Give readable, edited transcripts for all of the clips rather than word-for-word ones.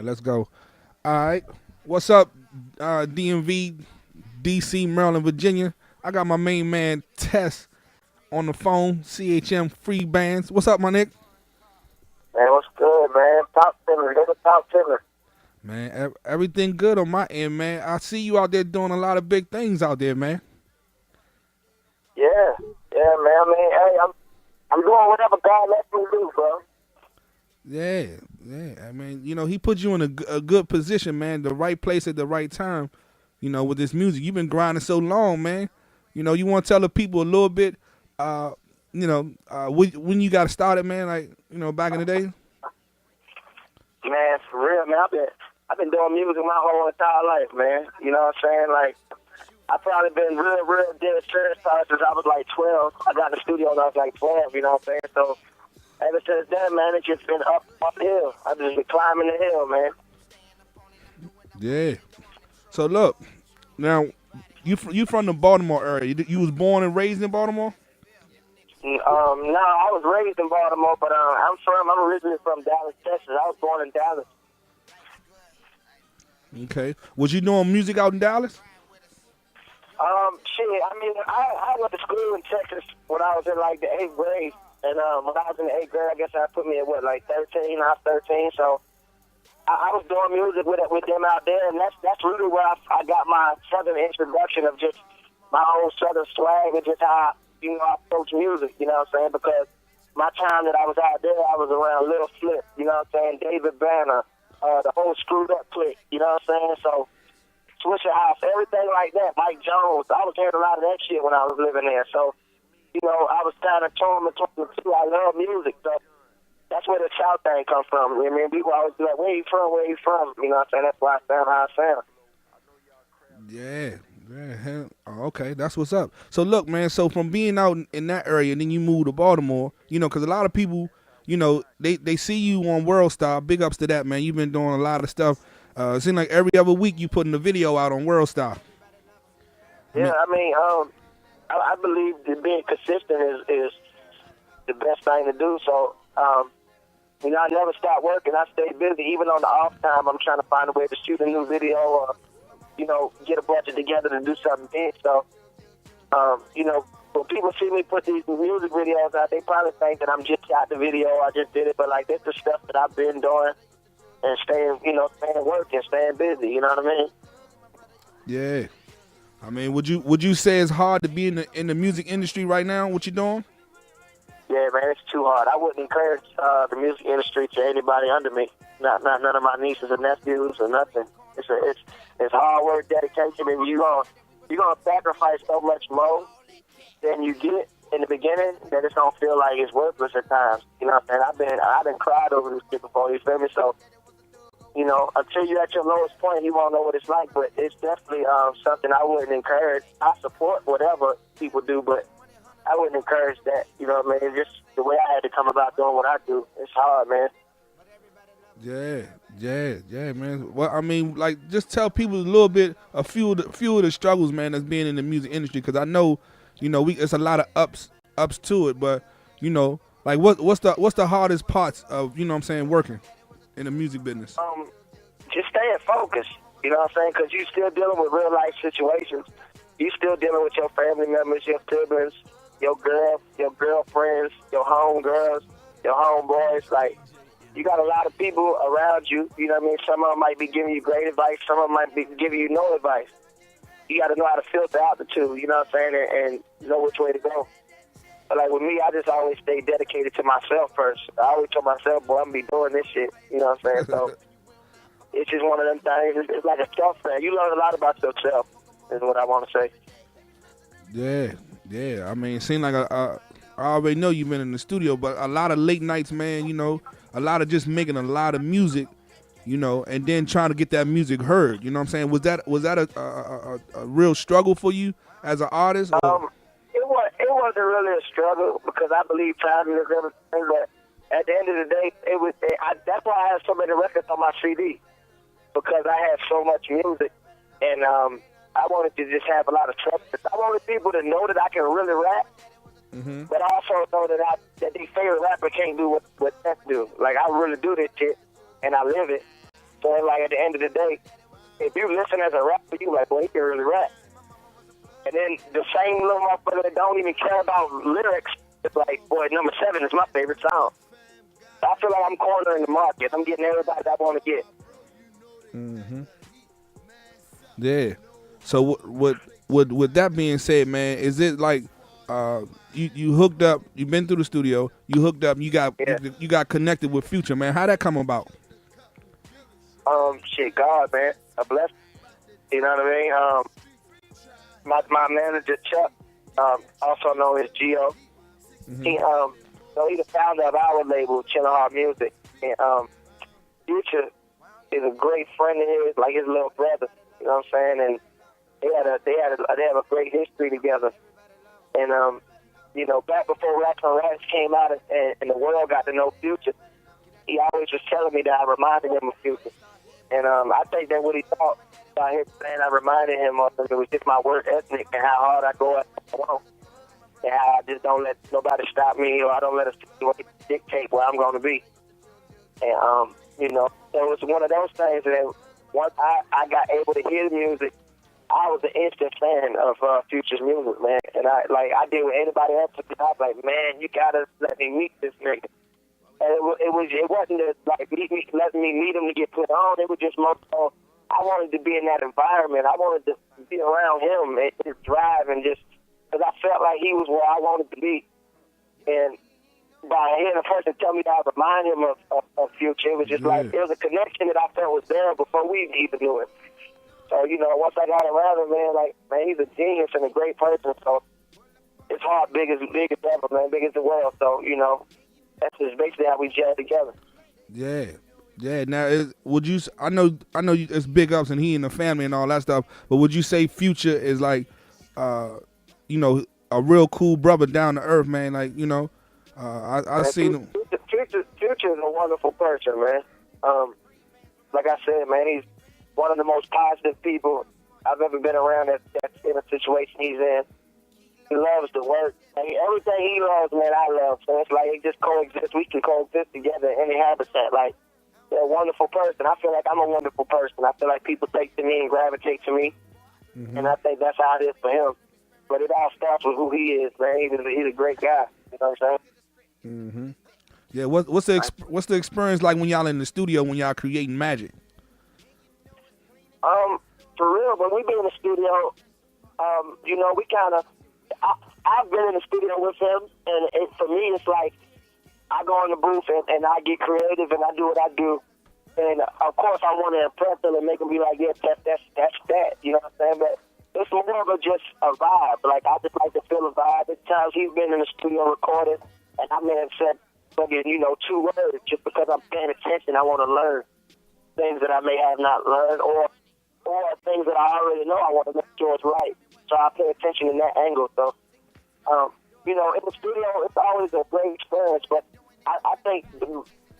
right, let's go. All right, what's up, DMV, DC, Maryland, Virginia? I got my main man Tess on the phone. CHM Free Bands. What's up, my Nick? Man, what's good, man? Top filler, nigga, top filler. Man, everything good on my end, man. I see you out there doing a lot of big things out there, man. Yeah, man. I mean, hey, I'm doing whatever God lets me do, bro. Yeah. I mean, he put you in a good position, man. The right place at the right time. With this music, you've been grinding so long, man. You want to tell the people a little bit. When you got started, man. Like, back in the day. Man, for real, man. I've been doing music my whole entire life, man. You know what I'm saying? Like, I probably been real dead serious since I was like 12. I got in the studio when I was like 12. You know what I'm saying? So ever since then, man, it's just been uphill. I've just been climbing the hill, man. Yeah. So look, now you from the Baltimore area. You was born and raised in Baltimore? No, I was raised in Baltimore, but I'm originally from Dallas, Texas. I was born in Dallas. Okay. Was you doing music out in Dallas? Shit, I mean, I went to school in Texas when I was in like the 8th grade. And when I was in the 8th grade, I guess I put me at 13? I was 13, so I was doing music with them out there, and that's really where I got my southern introduction of just my own southern swag and just how I approach music, you know what I'm saying? Because my time that I was out there, I was around Little Flip, you know what I'm saying? David Banner, the whole Screwed Up clique, you know what I'm saying? So Swisher House, everything like that, Mike Jones, I was hearing a lot of that shit when I was living there. So, I was kind of torn between the two. I love music, so that's where the South thing comes from. I mean, people always be like, where you from, where you from? You know what I'm saying? That's why I sound how I sound. Yeah. Oh, okay, that's what's up. So look, man. So from being out in that area, and then you moved to Baltimore. Because a lot of people, they see you on World Star. Big ups to that, man. You've been doing a lot of stuff. It seems like every other week you putting a video out on World Star. I believe that being consistent is the best thing to do. So, I never stop working. I stay busy. Even on the off time, I'm trying to find a way to shoot a new video or, get a budget together to do something big. So, when people see me put these music videos out, they probably think that I'm just shot the video, I just did it. But, like, that's the stuff that I've been doing and staying working, staying busy. You know what I mean? Yeah. I mean, would you say it's hard to be in the music industry right now? What you doing? Yeah, man, it's too hard. I wouldn't encourage the music industry to anybody under me. Not none of my nieces or nephews or nothing. It's hard work, dedication, and you're gonna sacrifice so much more than you get in the beginning that it's gonna feel like it's worthless at times. You know what I'm saying? I've been cried over this shit before. You feel me? So, until you're at your lowest point, you won't know what it's like. But it's definitely something I wouldn't encourage. I support whatever people do, but I wouldn't encourage that. You know what I mean? It's just the way I had to come about doing what I do. It's hard, man. Yeah, man. Well, I mean, like, just tell people a little bit, a few of the struggles, man, that's being in the music industry. Because I know, it's a lot of ups to it. But like, what's the hardest parts of working in the music business? Just staying focused. You know what I'm saying? Because you're still dealing with real life situations. You still dealing with your family members, your siblings, your girlfriends, your homegirls, your homeboys. Like, you got a lot of people around you. You know what I mean? Some of them might be giving you great advice. Some of them might be giving you no advice. You got to know how to filter out the two. You know what I'm saying? And know which way to go. But like with me, I just always stay dedicated to myself first. I always tell myself, boy, I'm gonna be doing this shit. You know what I'm saying? So it's just one of them things. It's like a self-care. You learn a lot about yourself, is what I want to say. Yeah. I mean, it seems like I already know you've been in the studio, but a lot of late nights, man, a lot of just making a lot of music, and then trying to get that music heard. You know what I'm saying? Was that a real struggle for you as an artist? It wasn't really a struggle because I believe timing is everything. But at the end of the day, that's why I had so many records on my CD, because I had so much music, and I wanted to just have a lot of trust. I wanted people to know that I can really rap, but also know that their favorite rapper can't do what that do. Like, I really do this shit, and I live it. So like at the end of the day, if you listen as a rapper, you like, boy, he can really rap. And then the same little motherfucker that don't even care about lyrics, it's like, boy, number 7 is my favorite song. So I feel like I'm cornering the market. I'm getting everybody that I want to get. Yeah. So with that being said, man, is it like you hooked up, you've been through the studio, you hooked up, Yeah. you got connected with Future, man. How'd that come about? Shit, God, man, a blessing. You know what I mean? My manager Chuck, also known as Gio, he so he's the founder of our label, Chillin' Hard Music, and Future is a great friend of his, like his little brother. You know what I'm saying? And they have a great history together. And you know, back before Rats on Rats came out and the world got to know Future, he always was telling me that I reminded him of Future. And I think that what he thought by him saying I reminded him of it was just my work ethic and how hard I go at what I want. And how I just don't let nobody stop me, or I don't let a situation dictate where I'm going to be. And, you know, so it's one of those things that once I got able to hear the music, I was an instant fan of Future's music, man. And I did with anybody else. I was like, man, you got to let me meet this nigga. And it wasn't like letting me meet him to get put on. It was just more so I wanted to be in that environment. I wanted to be around him and his drive, and just because I felt like he was where I wanted to be. And by hearing a person tell me that I remind him of Future, it was just like, there was a connection that I felt was there before we even knew it. So, you know, once I got around him, man, he's a genius and a great person. So his heart big as ever, man, big as the world. So, you know, that's just basically how we gel together. Yeah. Now, would you? I know, it's big ups and he and the family and all that stuff. But would you say Future is like, you know, a real cool brother down to earth, man? Like, you know, I seen him. Future is a wonderful person, man. Like I said, man, he's one of the most positive people I've ever been around that's in a situation he's in. He loves to work. I mean, everything he loves, man, I love. So it's like it just coexists. We can coexist together in any habitat. Like, they're a wonderful person. I feel like I'm a wonderful person. I feel like people take to me and gravitate to me. And I think that's how it is for him. But it all starts with who he is, man. He's a great guy. You know what I'm saying? Yeah. What's the experience like when y'all in the studio when y'all creating magic? For real, when we be in the studio, you know, we kind of. I've been in the studio with him, and for me, it's like I go in the booth and I get creative and I do what I do. And of course, I want to impress him and make him be like, yeah, that's that. You know what I'm saying? But it's more of just a vibe. Like, I just like to feel a vibe. At times he's been in the studio recording, and I may have said, you know, 2 words just because I'm paying attention. I want to learn things that I may have not learned, or things that I already know. I want to make sure it's right. So I pay attention in that angle. So, you know, in the studio, it's always a great experience, but I think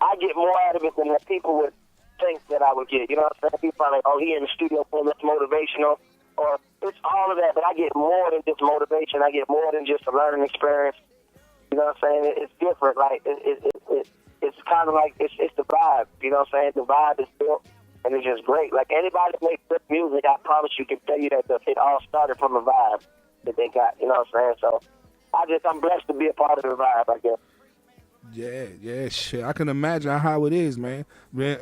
I get more out of it than that people would think that I would get. You know what I'm saying? People are like, oh, he in the studio playing that's motivational, or it's all of that, but I get more than just motivation. I get more than just a learning experience. You know what I'm saying? It's different. Like, it's kind of like, it's the vibe. You know what I'm saying? The vibe is built, and it's just great. Like, anybody that makes good music, I promise you can tell you that it all started from a vibe that they got. You know what I'm saying? So I'm blessed to be a part of the vibe, I guess. Yeah, shit. I can imagine how it is, man.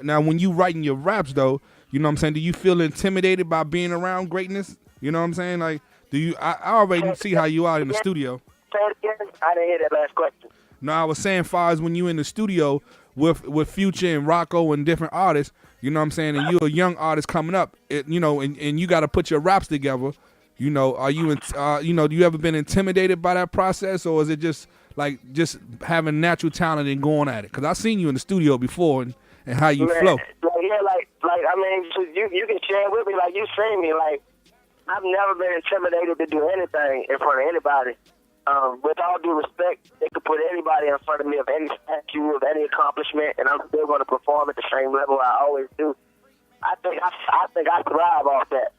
Now, when you writing your raps, though, you know what I'm saying, do you feel intimidated by being around greatness? You know what I'm saying? Like, I already see how you are in the studio. Say it again? I didn't hear that last question. No, I was saying, far as when you in the studio with Future and Rocco and different artists, you know what I'm saying, and you're a young artist coming up, you know, and you got to put your raps together. You know, are you, you know, do you ever been intimidated by that process, or is it just having natural talent and going at it? Because I've seen you in the studio before and how you flow. Like, I mean, so you can share with me, like, you seen me, like, I've never been intimidated to do anything in front of anybody. With all due respect, they could put anybody in front of me of any statue, of any accomplishment, and I'm still going to perform at the same level I always do. I think I thrive off that.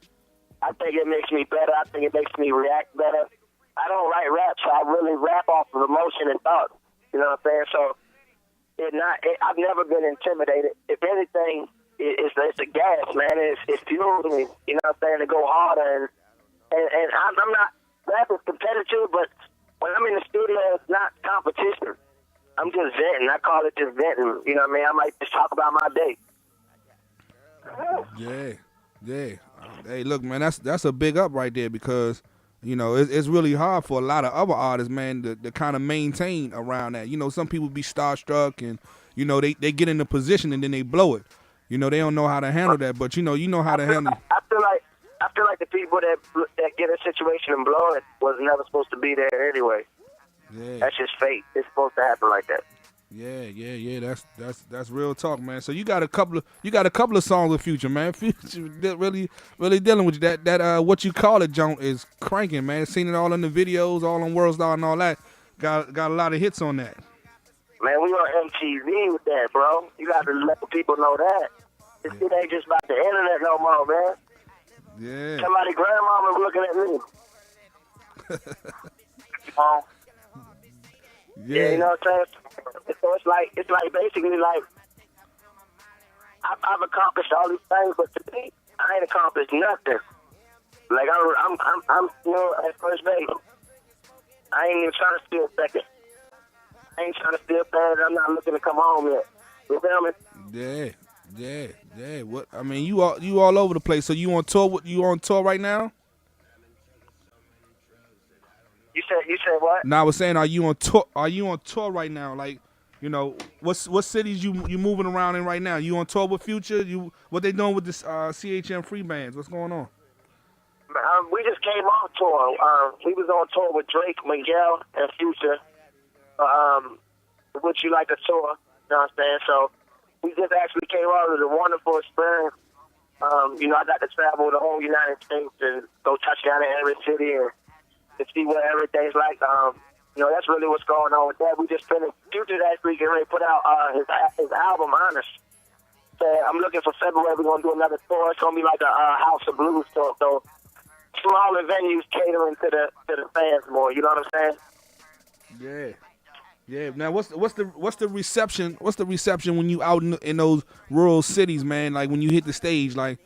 I think it makes me better. I think it makes me react better. I don't write raps, so I really rap off of emotion and thought. You know what I'm saying? So I've never been intimidated. If anything, it's a gas, man. It's fuels me. You know what I'm saying? To go harder and I'm not rap is competitive, but when I'm in the studio, it's not competition. I'm just venting. I call it just venting. You know what I mean? I might just talk about my day. Yeah, yeah. Hey, look, man, that's a big up right there because you know it's really hard for a lot of other artists, man, to kind of maintain around that. You know, some people be starstruck and you know they get in a position and then they blow it. You know, they don't know how to handle that, but you know how to handle. I feel like the people that get a situation and blow it was never supposed to be there anyway. Yeah. That's just fate. It's supposed to happen like that. Yeah. That's real talk, man. So you got a couple of songs with Future, man. Future really dealing with you. That what you call it, Joan, is cranking, man. Seen it all in the videos, all on World Star and all that. Got a lot of hits on that. Man, we on MTV with that, bro. You got to let the people know that. This shit ain't just about the internet no more, man. Yeah. Somebody grandmama's looking at me. Yeah, you know what I'm saying? So it's like basically like I've accomplished all these things, but to me, I ain't accomplished nothing. Like I'm still at first base. I ain't even trying to steal second. I ain't trying to steal third. I'm not looking to come home yet. You feel me? Yeah. What I mean, you all over the place. So you on tour? You on tour right now? You said what? No, I was saying, are you on tour? Are you on tour right now? Like, you know, what cities you moving around in right now? You on tour with Future? What they doing with this CHM free bands? What's going on? We just came off tour. We was on tour with Drake, Miguel, and Future. Would you like a tour? You know what I'm saying? So we just actually came out. It was a wonderful experience. You know, I got to travel the whole United States and go touch down in every city and to see what everything's like. You know, that's really what's going on with that. We just finished. Future actually getting ready to put out his album, Honest. So I'm looking for February. We're going to do another tour. It's going to be like a House of Blues tour. So smaller venues catering to the fans more. You know what I'm Yeah. saying? Yeah. Now, what's the reception? What's the reception when you out in those rural cities, man? Like when you hit the stage, like,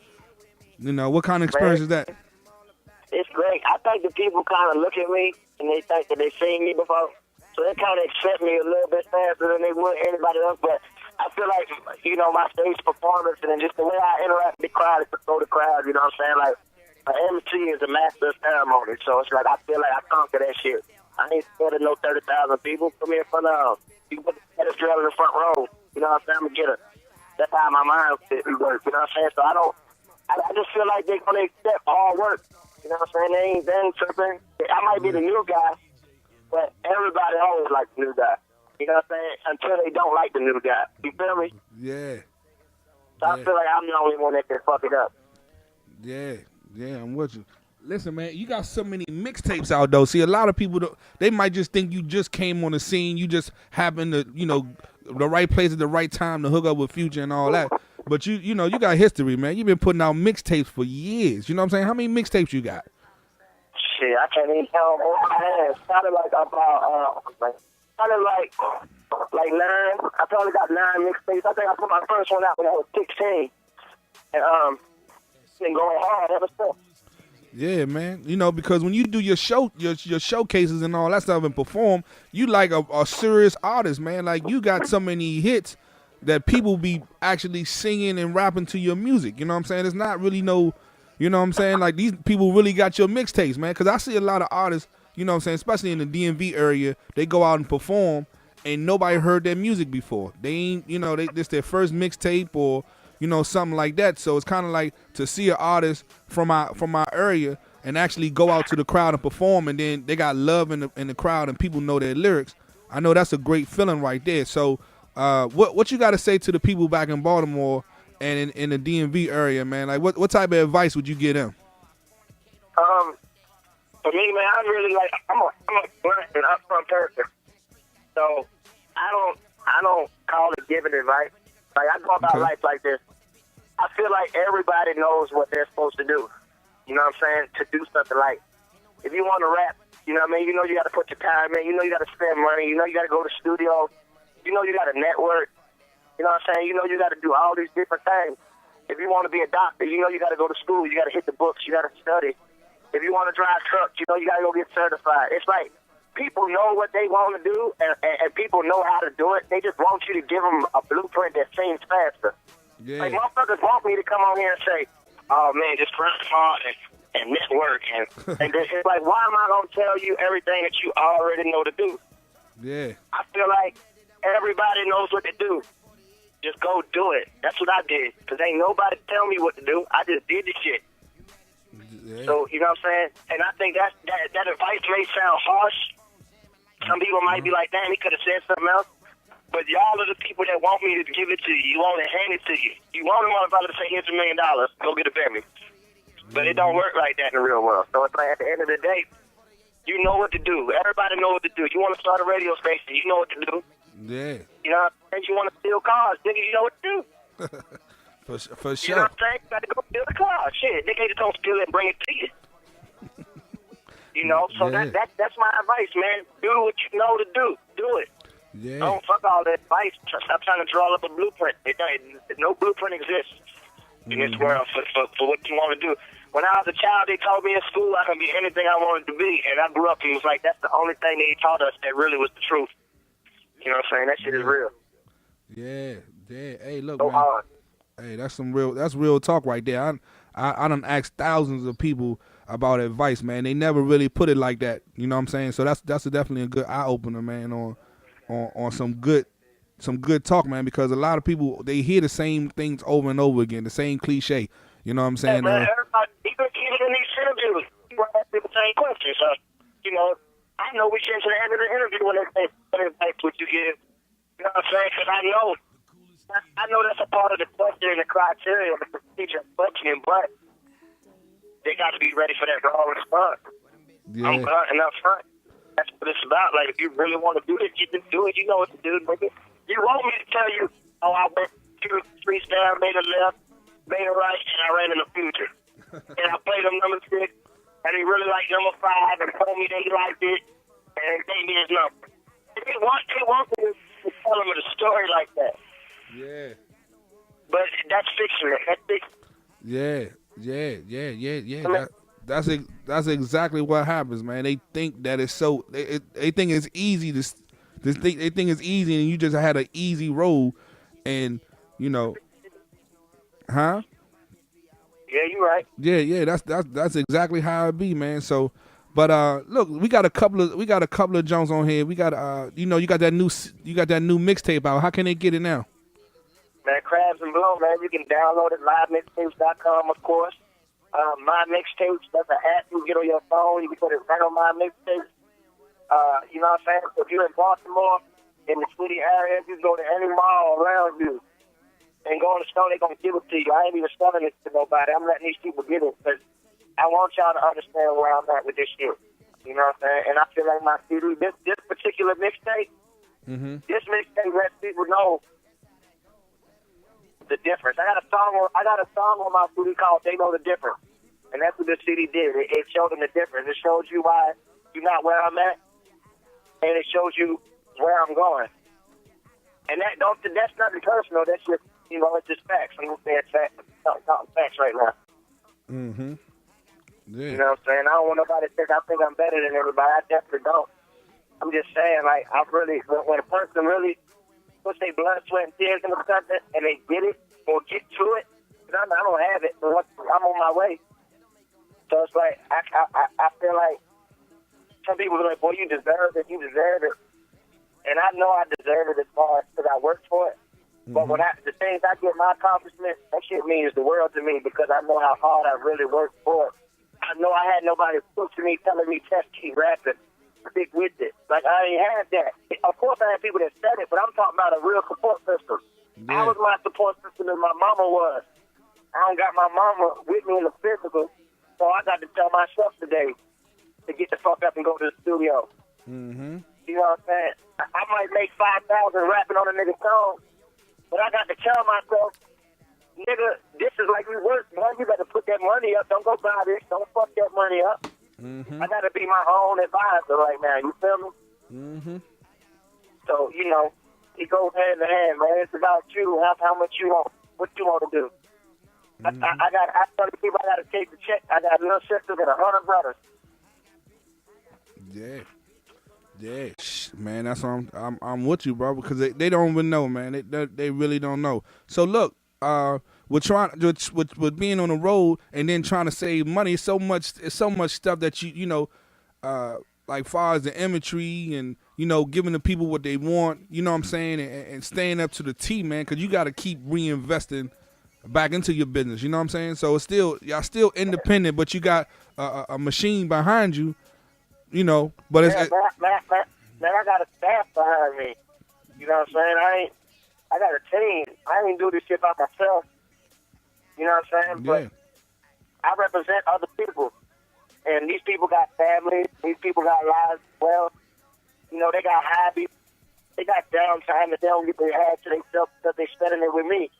you know, what kind of experience is that? It's great. I think the people kind of look at me and they think that they've seen me before, so they kind of accept me a little bit faster than they would anybody else. But I feel like, you know, my stage performance and just the way I interact with the crowd is to throw the crowd. You know what I'm saying? Like, an MC is a master of ceremony, so it's like I feel like I conquer that shit. I ain't scared of no 30,000 people. Put me in front of you. Put the baddest girl in the front row. You know what I'm saying? I'm gonna get her. That's how my mind works. You know what I'm saying? So I just feel like they're gonna accept hard work. You know what I'm saying? They ain't tripping. I might be the new guy, but everybody always likes the new guy. You know what I'm saying? Until they don't like the new guy. You feel me? Yeah. So I feel like I'm the only one that can fuck it up. Yeah, I'm with you. Listen, man, you got so many mixtapes out though. See, a lot of people they might just think you just came on the scene. You just happened to, you know, the right place at the right time to hook up with Future and all that. But you know, you got history, man. You've been putting out mixtapes for years. You know what I'm saying? How many mixtapes you got? Shit, I can't even count on my hands. Probably like about like 9. I probably got 9 mixtapes. I think I put my first one out when I was 16, and been going hard ever since. Yeah, man. You know, because when you do your showcases and all that stuff and perform, you like a serious artist, man. Like you got so many hits that people be actually singing and rapping to your music. You know what I'm saying? It's not really no, you know what I'm saying? Like these people really got your mixtapes, man. Because I see a lot of artists, you know what I'm saying, especially in the DMV area, they go out and perform and nobody heard their music before. They ain't, you know, this their first mixtape or, you know, something like that. So it's kind of like to see an artist from our area and actually go out to the crowd and perform, and then they got love in the crowd and people know their lyrics. I know that's a great feeling right there. So what you got to say to the people back in Baltimore and in the DMV area, man? Like what type of advice would you give them? For me, man, I really like I'm a blunt and upfront person. So I don't call it giving advice. Like I go about life like this. I feel like everybody knows what they're supposed to do. You know what I'm saying? To do something like, if you want to rap, you know what I mean? You know you got to put your time in. You know you got to spend money. You know you got to go to the studio. You know you got to network. You know what I'm saying? You know you got to do all these different things. If you want to be a doctor, you know you got to go to school. You got to hit the books. You got to study. If you want to drive trucks, you know you got to go get certified. It's like people know what they want to do, and people know how to do it. They just want you to give them a blueprint that seems faster. Yeah. Like, motherfuckers want me to come on here and say, oh, man, just press hard and miss work. And it's like, why am I going to tell you everything that you already know to do? Yeah. I feel like everybody knows what to do. Just go do it. That's what I did. Because ain't nobody tell me what to do. I just did the shit. Yeah. So, you know what I'm saying? And I think that advice may sound harsh. Some people might be like, damn, he could have said something else. But y'all are the people that want me to give it to you. You want to hand it to you. You want a motherfucker to say, here's $1 million. Go get a family. But it don't work like that in the real world. So it's like at the end of the day, you know what to do. Everybody know what to do. You want to start a radio station, you know what to do. Yeah. You know, and you want to steal cars, nigga, you know what to do. For You know sure. what I'm saying? You got to go steal the car. Shit, nigga, just don't steal it and bring it to you. You know, so Yeah. that's my advice, man. Do what you know to do. Do it. Yeah. Don't fuck all that advice. Stop trying to draw up a blueprint. No blueprint exists in this world for what you want to do. When I was a child, they told me in school I could be anything I wanted to be, and I grew up and was like, that's the only thing they taught us that really was the truth. You know what I'm saying? That shit is real. Yeah. Yeah. Hey, look, So man. hard. Hey, that's real talk right there. I done asked thousands of people about advice, man. They never really put it like that. You know what I'm saying? So that's definitely a good eye opener, man, on some good talk, man, because a lot of people, they hear the same things over and over again, the same cliche. You know what I'm saying? Yeah, man, everybody, even in these interviews, people ask me the same question. So, you know, I know we get to the end of the interview when they say, what advice would you give? You know what I'm saying? Because I know that's a part of the question and the criteria of the procedure questioning, but they got to be ready for that raw response. Yeah. I'm blunt and up front. That's what it's about. Like, if you really want to do this, you can do it. You know what to do, nigga. You want me to tell you, oh, I went 2 3 down, made a left, made a right, and I ran in the future. And I played him number 6, and he really liked number 5, and told me they liked it, and gave me his number. If he wants me to tell him a story like that. Yeah. But that's fiction. That's fiction. Yeah. That's exactly what happens, man. They think that it's so. They think it's easy they think it's easy, and you just had an easy road, and you know, huh? Yeah, you right. Yeah. That's exactly how it be, man. So, but look, we got a couple of Jones on here. We got you got that new mixtape out. How can they get it now? Man, Crabs and Blow, man. You can download it, livemixtapes.com, of course. My Mixtapes, that's an app you can get on your phone. You can put it right on My Mixtapes. You know what I'm saying? So if you're in Baltimore, in the city area, you can go to any mall around you and go in the store, they're going to give it to you. I ain't even selling it to nobody. I'm letting these people get it because I want y'all to understand where I'm at with this shit. You know what I'm saying? And I feel like my CD, this particular mixtape, this mixtape lets people know the difference. I got a song on my CD called "They Know the Difference," and that's what this CD did. It showed them the difference. It shows you why you're not where I'm at, and it shows you where I'm going. And that's nothing personal. That's just it's just facts. I'm just saying talking facts right now. Yeah. You know what I'm saying? I don't want nobody to think I think I'm better than everybody. I definitely don't. I'm just saying, like, I really, when a person really puts their blood, sweat, and tears into something, and they get it or get to it, I don't have it, but I'm on my way. So it's like, I feel like some people are like, boy, you deserve it. And I know I deserve it as far as because I worked for it. But when the things I get my accomplishment, that shit means the world to me because I know how hard I really worked for it. I know I had nobody pushing me, telling me, test, keep rapping, stick with it. Like, I ain't had that. Of course, I had people that said it, but I'm talking about a real support system. Yeah. I was my support system as my mama was. I don't got my mama with me in the physical, so I got to tell myself today to get the fuck up and go to the studio. You know what I'm saying? I might make 5,000 rapping on a nigga song, but I got to tell myself, nigga, this is like we work, man. You better put that money up. Don't go buy this. Don't fuck that money up. I got to be my own advisor right now. You feel me? So, it goes hand in hand, man. It's about you, how much you want, what you want to do. I tell the people I got to take the check. I got little sisters and 100 brothers. Yeah. Yeah, man, that's what I'm with you, bro, because they don't even know, man. They really don't know. So look, we're trying with being on the road and then trying to save money. It's so much stuff that you know, like far as the imagery and giving the people what they want. You know what I'm saying, and staying up to the T, man, because you got to keep reinvesting back into your business. You know what I'm saying? So it's still y'all still independent, but you got a machine behind you. But Yeah, man, I got a staff behind me. You know what I'm saying? I got a team. I ain't do this shit by myself. You know what I'm saying? yeah. But I represent other people. And these people got families. These people got lives. Well, they got hobbies. They got downtime that they don't get to have to themselves because they spending it with me.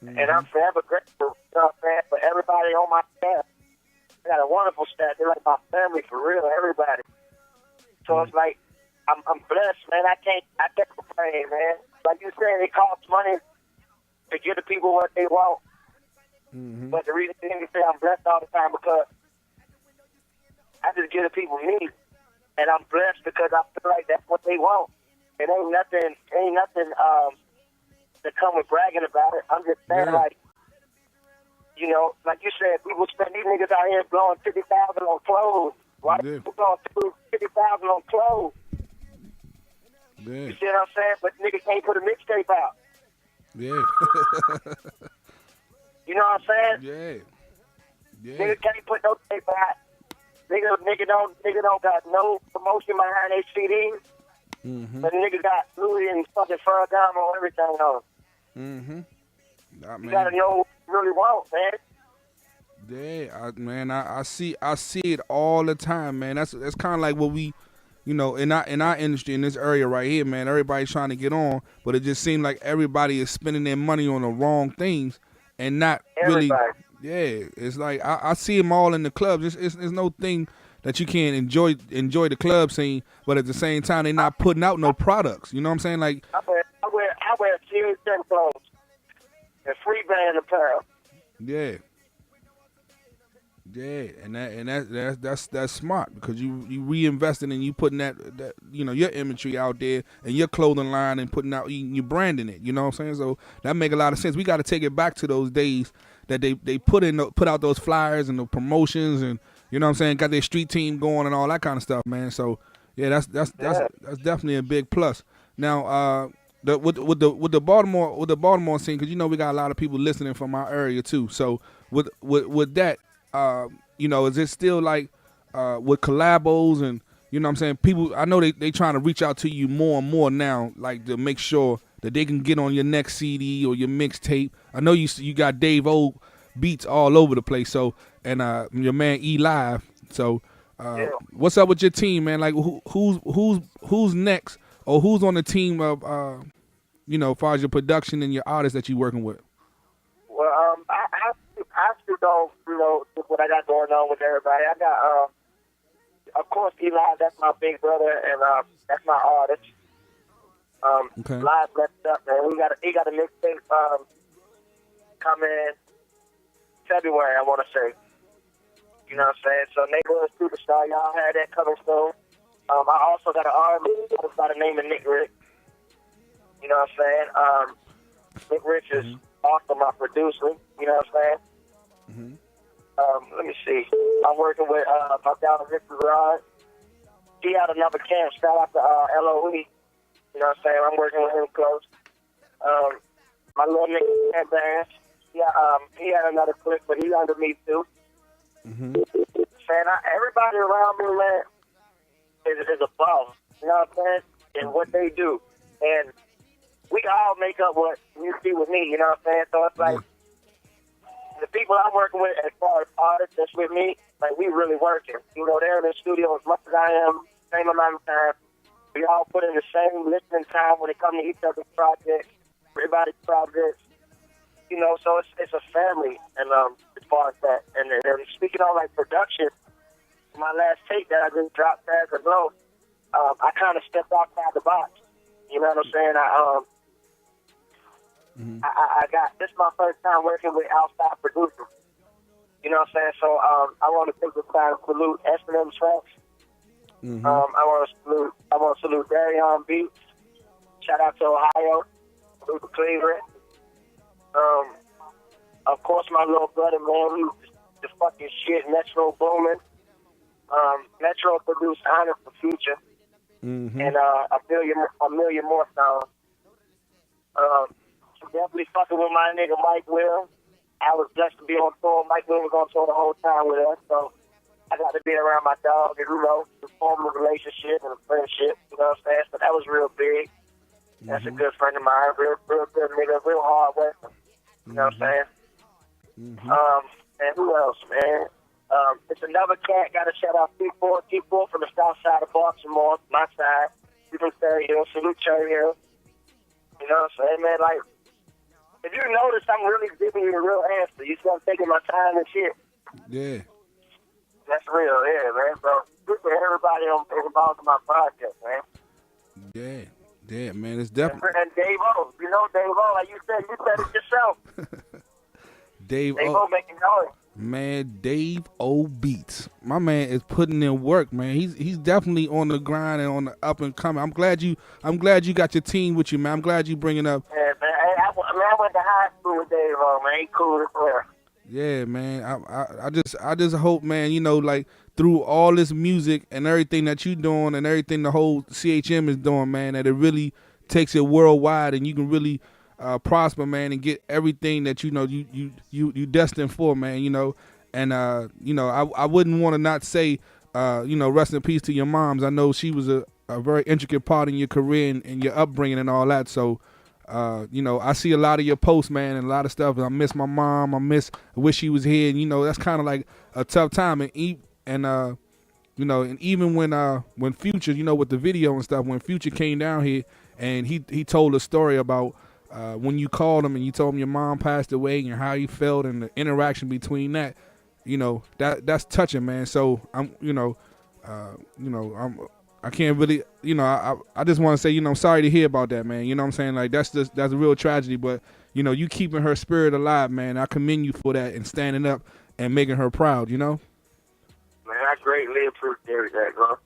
Mm-hmm. And I'm forever grateful, for everybody on my staff. I got a wonderful staff. They're like my family for real, everybody. So it's like, I'm blessed, man. I can't complain, man. Like you said, it costs money to give the people what they want. Mm-hmm. But the reason you say I'm blessed all the time because I just give the people me. And I'm blessed because I feel like that's what they want. It ain't nothing to come with bragging about it. I'm just saying, like you said, people spend these niggas out here blowing $50,000 on clothes. Why people blowing $50,000 on clothes? Yeah. You see what I'm saying? But niggas can't put a mixtape out. Yeah. You know what I'm saying? Yeah. Niggas can't put no tape out. Nigga don't got no promotion behind their CDs. Mm-hmm. But nigga got Louis and fucking Ferragamo and everything on. Mm-hmm. You gotta know what you really want, man. Yeah, I see it all the time, man. That's kind of like what we, in our industry in this area right here, man. Everybody's trying to get on, but it just seems like everybody is spending their money on the wrong things and not really. Yeah, it's like I see them all in the clubs. It's no thing that you can't enjoy the club scene, but at the same time they're not putting out no products. You know what I'm saying? Like I wear serious clothes and free brand apparel. Yeah. Yeah, and that's smart because you reinvesting and you putting that your imagery out there and your clothing line and putting out you branding it. You know what I'm saying? So that make a lot of sense. We got to take it back to those days that they put out those flyers and the promotions and you know what I'm saying, got their street team going and all that kind of stuff, man. So yeah, that's definitely a big plus. Now with the Baltimore scene, because we got a lot of people listening from our area too. So with that. Is it still like with collabos and you know what I'm saying? People, I know they trying to reach out to you more and more now, like to make sure that they can get on your next CD or your mixtape. I know you got Dave O beats all over the place. So and your man E Live. So what's up with your team, man? Like who's next or who's on the team of as far as your production and your artists that you working with? Well, I still don't, what I got going on with everybody. I got, of course, Eli, that's my big brother, and that's my artist. Okay. Live left up, man. He got a mixtape coming February, I want to say. You know what I'm saying? So Neighborhood Superstar, y'all had that coming soon. I also got an R&B artist by the name of Nick Rick. You know what I'm saying? Nick Rich is also my producer. You know what I'm saying? Let me see. I'm working with my daughter Victor Rod. He had another camp. Shout out to LOE. You know what I'm saying? I'm working with him close. My little nigga band. Yeah, he had another clip, but he's under me too. Saying everybody around me, man, is a boss. You know what I'm saying? And what they do, and we all make up what you see with me. You know what I'm saying? So it's like. The people I'm working with as far as artists that's with me, like we really working. They're in the studio as much as I am, same amount of time. We all put in the same listening time when it comes to each other's projects, everybody's projects. So it's a family, and as far as that. And speaking on like production, my last tape that I just dropped back ago, I kind of stepped outside the box. You know what I'm saying? I got this is my first time working with outside producers. You know what I'm saying? So I want to take this time to salute S&M Tracks. I want to salute Darion Beats. Shout out to Ohio, salute to Cleveland. Of course, my little brother, man, he's the fucking shit. Metro Boomin. Metro produced Honor for Future, and a million more songs. Definitely fucking with my nigga Mike Will. I was blessed to be on tour. Mike Will was on tour the whole time with us, so I got to be around my dog and, form a relationship and a friendship, you know what I'm saying? So that was real big. That's a good friend of mine, real good nigga, real hard worker, you know what I'm saying? And who else, man? It's another cat, got to shout out T4 from the south side of Baltimore, my side. He's from Cherry Hill, salute Cherry Hill. You know what I'm saying, man? Like, if you notice, I'm really giving you a real answer. You see, I'm taking my time and shit. Yeah. That's real, yeah, man. So, good for everybody involved in my podcast, man. Yeah. Yeah, man, it's definitely. And Dave O, you know Dave O, like you said it yourself. Dave O making noise. Man, Dave O Beats. My man is putting in work, man. He's definitely on the grind and on the up and coming. I'm glad you got your team with you, man. I'm glad you bringing up. Yeah, man. I went to high school with Dave O, man. He cool as well. Yeah, man. I just hope, man, like through all this music and everything that you doing and everything the whole CHM is doing, man, that it really takes it worldwide and you can really prosper, man, and get everything that you destined for, man, and I wouldn't want to not say rest in peace to your moms. I know she was a very intricate part in your career and your upbringing and all that. So I see a lot of your posts, man, and a lot of stuff. I miss my mom. I wish she was here, and that's kind of like a tough time. And even when Future, with the video and stuff, when Future came down here and he told a story about when you called him and you told him your mom passed away and how you felt and the interaction between that, that's touching, man. So I can't really, I just want to say, I'm sorry to hear about that, man. You know what I'm saying? Like that's a real tragedy, but you keeping her spirit alive, man. I commend you for that and standing up and making her proud, Man, I greatly appreciate that, bro.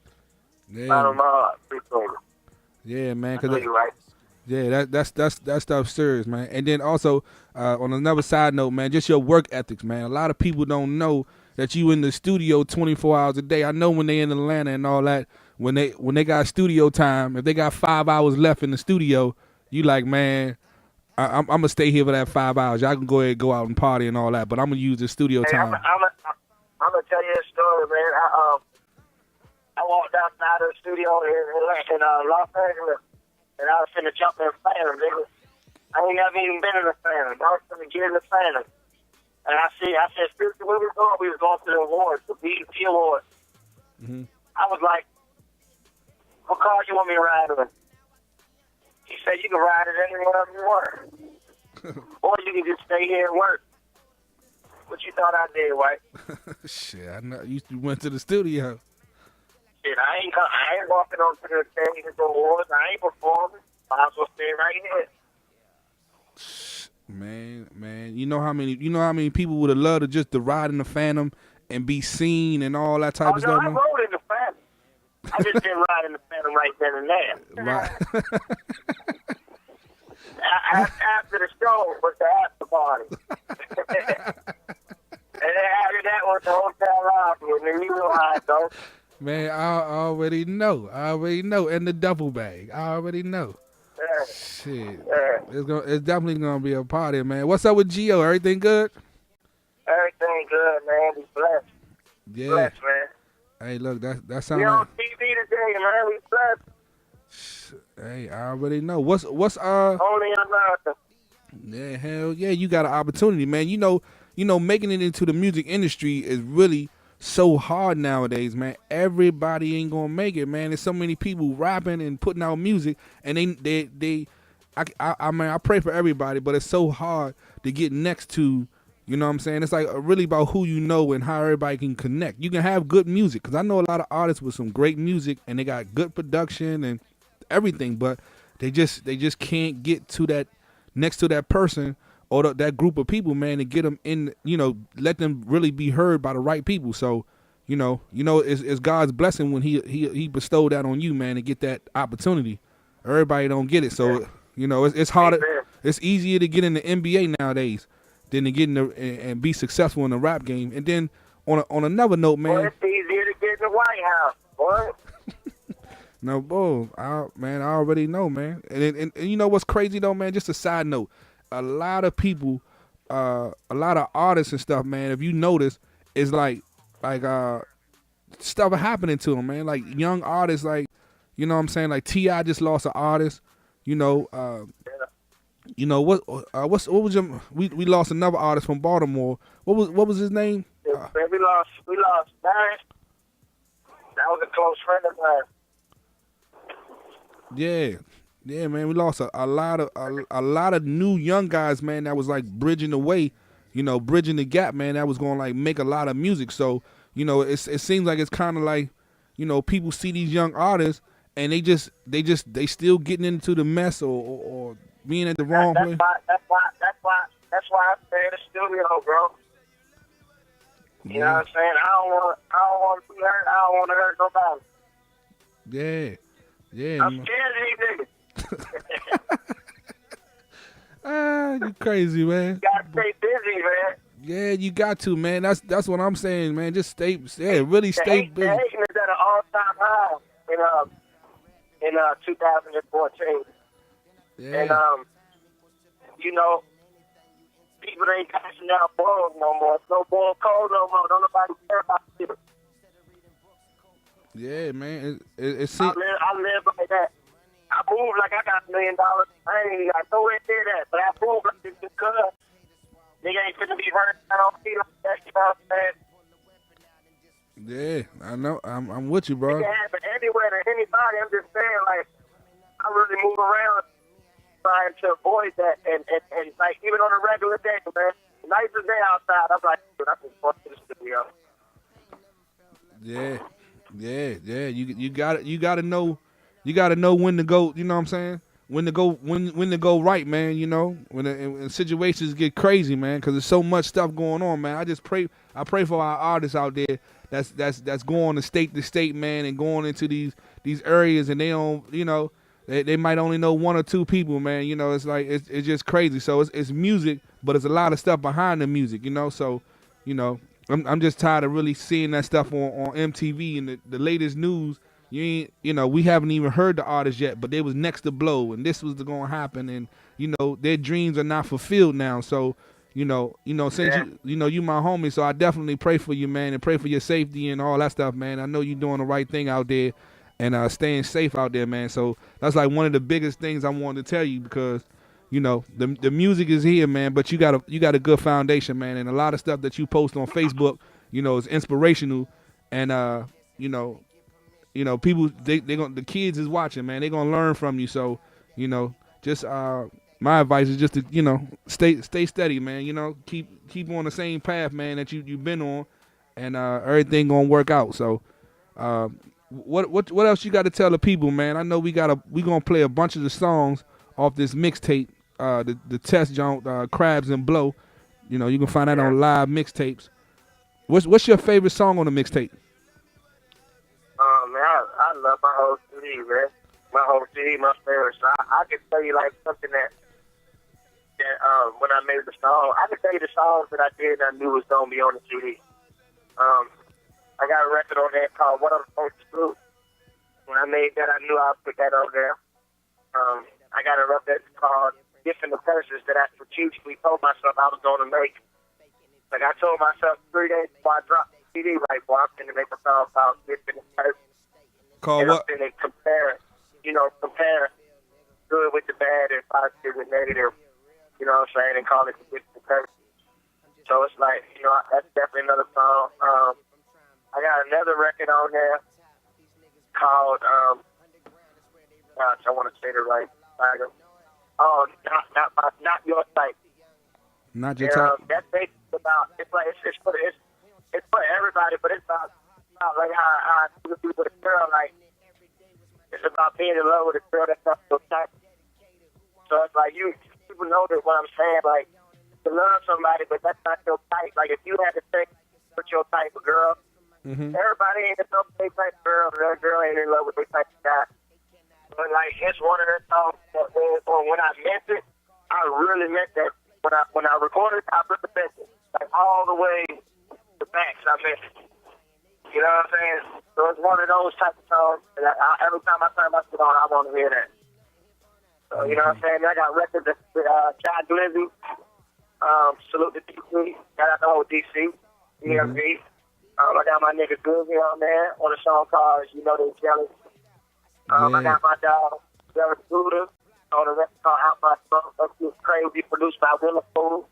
Yeah. I don't know, appreciate it. Yeah, man. I know you're right. Yeah, that stuff's serious, man. And then also, on another side note, man, just your work ethics, man. A lot of people don't know that you in the studio 24 hours a day. I know when they in Atlanta and all that, when they got studio time, if they got 5 hours left in the studio, you like, man, I'm gonna stay here for that 5 hours. Y'all can go ahead and go out and party and all that, but I'm gonna use the studio time. I'm gonna tell you a story, man. I walked outside of the studio in Los Angeles. And I was finna jump in a Phantom, nigga. I ain't never even been in a Phantom. I was finna get in the Phantom. And I said, Future, where we going? We was going to the awards, the BET Awards. I was like, what car you want me to ride in? He said, you can ride it anywhere you want. Or you can just stay here and work. What you thought I did, White? Shit, I know you went to the studio. Shit, I ain't walking on to the stage at the awards. I ain't performing. I was gonna stay right here. Man, you know how many people would have loved to just to ride in the Phantom and be seen and all that type of stuff. I rode in the Phantom. I just didn't ride in the Phantom right then and there. Right. After the show was the after party. And then after that was the hotel lobby, and then you know how it goes. Man, I already know. And the duffel bag. I already know. Yeah. Shit. Yeah. It's definitely gonna be a party, man. What's up with Gio? Everything good? Everything good, man. We blessed. Yeah. Blessed, man. Hey, look, that sounds we on TV today, man. We blessed. Hey, I already know. What's only in America. Yeah, hell yeah, you got an opportunity, man. You know, making it into the music industry is really so hard nowadays, man. Everybody ain't gonna make it, man. There's so many people rapping and putting out music, and I pray for everybody, but it's so hard to get next to. You know what I'm saying? It's like really about who you know and how everybody can connect. You can have good music, because I know a lot of artists with some great music and they got good production and everything, but they just can't get to that next to that person or that group of people, man, and get them in, let them really be heard by the right people. So, it's God's blessing when he bestowed that on you, man, to get that opportunity. Everybody don't get it, so it's harder. Amen. It's easier to get in the NBA nowadays than to get in and be successful in the rap game. And then on another note, man. Well, it's easier to get in the White House, boy. No, bull. I already know, man. And you know what's crazy though, man? Just a side note. A lot of people, a lot of artists and stuff, man, if you notice, is like stuff happening to them, man. Like young artists, like, you know what I'm saying? Like T.I. just lost an artist. What was your we lost another artist from Baltimore. What was his name? We lost Barrett. That was a close friend of mine. Yeah, man. We lost a lot of new young guys, man. That was like bridging the way, bridging the gap, man. That was going to like make a lot of music. So it seems like it's kind of like, people see these young artists and they still getting into the mess or being at the wrong place. That's why I stay in the studio, bro. You know what I'm saying? I don't want to be hurt. I don't want to hurt nobody. Yeah. I'm scared of these niggas. You crazy, man. You gotta stay busy, man. Yeah, you got to, man. That's what I'm saying, man. Just stay busy. The hating is at an all-time high in 2014. Yeah. And people ain't cashing out balls no more. It's no ball cold no more. Don't nobody care about it. Yeah, man. It I live like that. I move like I got $1 million. I know they did that, but I move like it's because nigga ain't finna be hurt. I don't feel like that. You know what I'm saying? Yeah, I know. I'm with you, bro. It can happen anywhere to anybody. I'm just saying, like, I really move around trying to avoid that. And like, even on a regular day, man, the nicest day outside, I'm like, dude, I can fuck to the studio. Yeah. You gotta know when to go. You know what I'm saying? When to go right, man. When situations get crazy, man, because there's so much stuff going on, man. I pray for our artists out there that's going to state, man, and going into these areas, and they don't, they might only know one or two people, man. It's like it's just crazy. So it's music, but it's a lot of stuff behind the music, So, I'm just tired of really seeing that stuff on MTV and the latest news. We haven't even heard the artist yet, but they was next to blow, and this was going to happen, and their dreams are not fulfilled now. So, since you my homie, so I definitely pray for you, man, and pray for your safety and all that stuff, man. I know you're doing the right thing out there, and staying safe out there, man. So that's like one of the biggest things I wanted to tell you because. The music is here, man, but you got a good foundation, man, and a lot of stuff that you post on Facebook, is inspirational, and people the kids is watching, man, they gonna learn from you. So, just my advice is just to stay steady, man. Keep on the same path, man, that you've been on, and everything gonna work out. So, what else you got to tell the people, man? I know we gonna play a bunch of the songs off this mixtape. The test jump, Crabs and Blow. You can find that on live mixtapes. What's your favorite song on the mixtape? Man, I love my whole CD, man. My whole CD, my favorite. So I can tell you like something that when I made the song, I can tell you the songs that I did and I knew was gonna be on the CD. I got a record on there called What I'm Supposed to Do. When I made that, I knew I'd put that on there. I got a record called Different the Curses that I strategically told myself I was going to make. Like I told myself 3 days before I dropped the CD, like, well, I'm going to make a song called Different the Curses. Called and what? I'm going to compare good with the bad and positive with negative, you know what I'm saying, and call it Different the Curses. So it's like, that's definitely another song. I got another record on there called, I want to say the right title. Oh, not your type. Not your type. That's basically about. It's for everybody, but it's about like how I be with a girl. Like it's about being in love with a girl that's not your type. So it's like you people know that what I'm saying, like, to love somebody, but that's not your type. Like, if you had to think with your type of girl, everybody ain't in love with their type of girl, and that girl ain't in love with their type of guy. But, like, it's one of the songs that when I meant it, I really meant that. When I recorded it, I really meant it. Like, all the way to backs, I meant it. You know what I'm saying? So it's one of those type of songs, and every time I turn my shit on, I want to hear that. So, you know what I'm saying? I got records with Chad Glizzy, salute to DC, shout out to old DC, EMV. I got my nigga Glizzy on there on a song called You Know They Jealous. I got my dog, Derek Buddha, on a record called Out My Smoke. That's just crazy, produced by Willa Fool.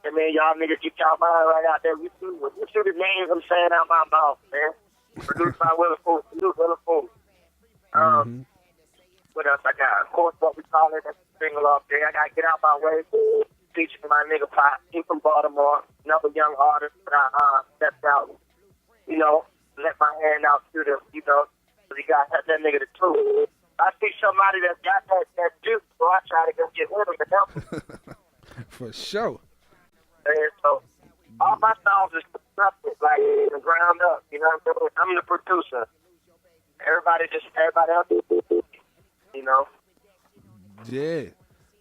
And man, y'all niggas get y'all mind right out there. You see the names I'm saying out my mouth, man. Produced by Willa Fool. Salute Willa Fool. What else I got? Of course, what we call it, that's a single up there. I got to Get Out My Way, featuring my nigga Pop. He from Baltimore, another young artist that I stepped out, you know, let my hand out to them, you know, because he got that nigga the truth. I see somebody that's got that juice, so I try to go get with him and help him. For sure. And so, all my songs is constructed, like, in the ground up, you know what I'm saying? I'm the producer. Everybody else, you know?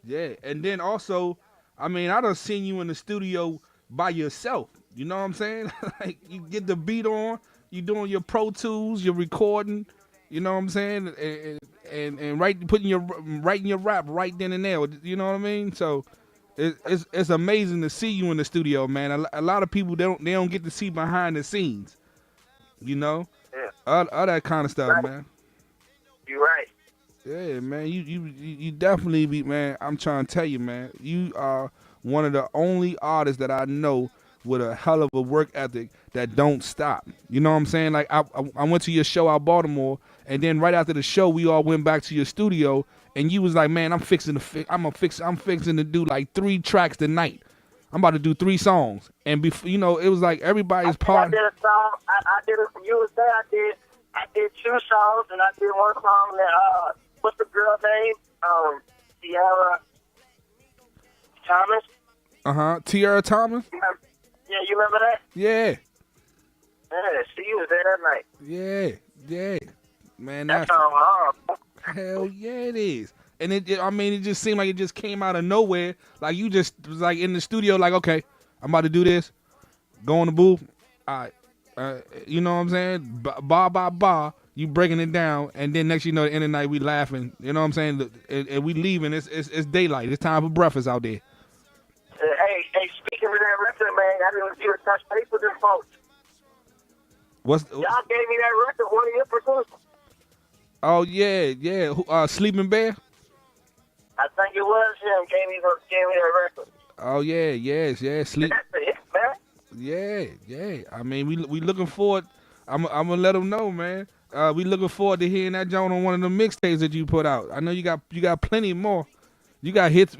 Yeah. And then also, I mean, I done seen you in the studio by yourself. You know what I'm saying? Like, you get the beat on, you doing your Pro Tools, you're recording, you know what I'm saying? And writing your rap right then and there. You know what I mean? So it's amazing to see you in the studio, man. A lot of people, they don't get to see behind the scenes. You know? Yeah. All that kind of stuff, Right. man. You're right. Yeah, man, you definitely be, man. I'm trying to tell you, man, you are one of the only artists that I know with a hell of a work ethic that don't stop. You know what I'm saying? Like I went to your show out Baltimore, and then right after the show, we all went back to your studio, and you was like, man, I'm fixing to do like 3 tracks tonight. I'm about to do 3 songs, and before, you know, it was like everybody's part. I did a song. I did it for you was there. I did 2 songs, and I did one song that what's the girl name? Tiara Thomas. Tiara Thomas. Yeah, you remember that? Yeah. Yeah, she was there that night. Yeah. Man, that song hard. Hell yeah, it is. And it just seemed like it just came out of nowhere. Like you just was like in the studio, like, okay, I'm about to do this. Go in the booth. All right. You know what I'm saying? Bar by bar, you breaking it down, and then next you know, the end of the night we laughing. You know what I'm saying? And we leaving. It's daylight. It's time for breakfast out there. Hey, speaking of that record, man, I didn't see a touch base with them folks. Y'all gave me that record, one of your producers. Oh yeah. Sleeping Bear. I think it was him. Gave me that record. Oh yeah. Sleep. That's it, man. Yeah. I mean, we looking forward. I'm gonna let them know, man. We looking forward to hearing that joint on one of the mixtapes that you put out. I know you got plenty more. You got hits.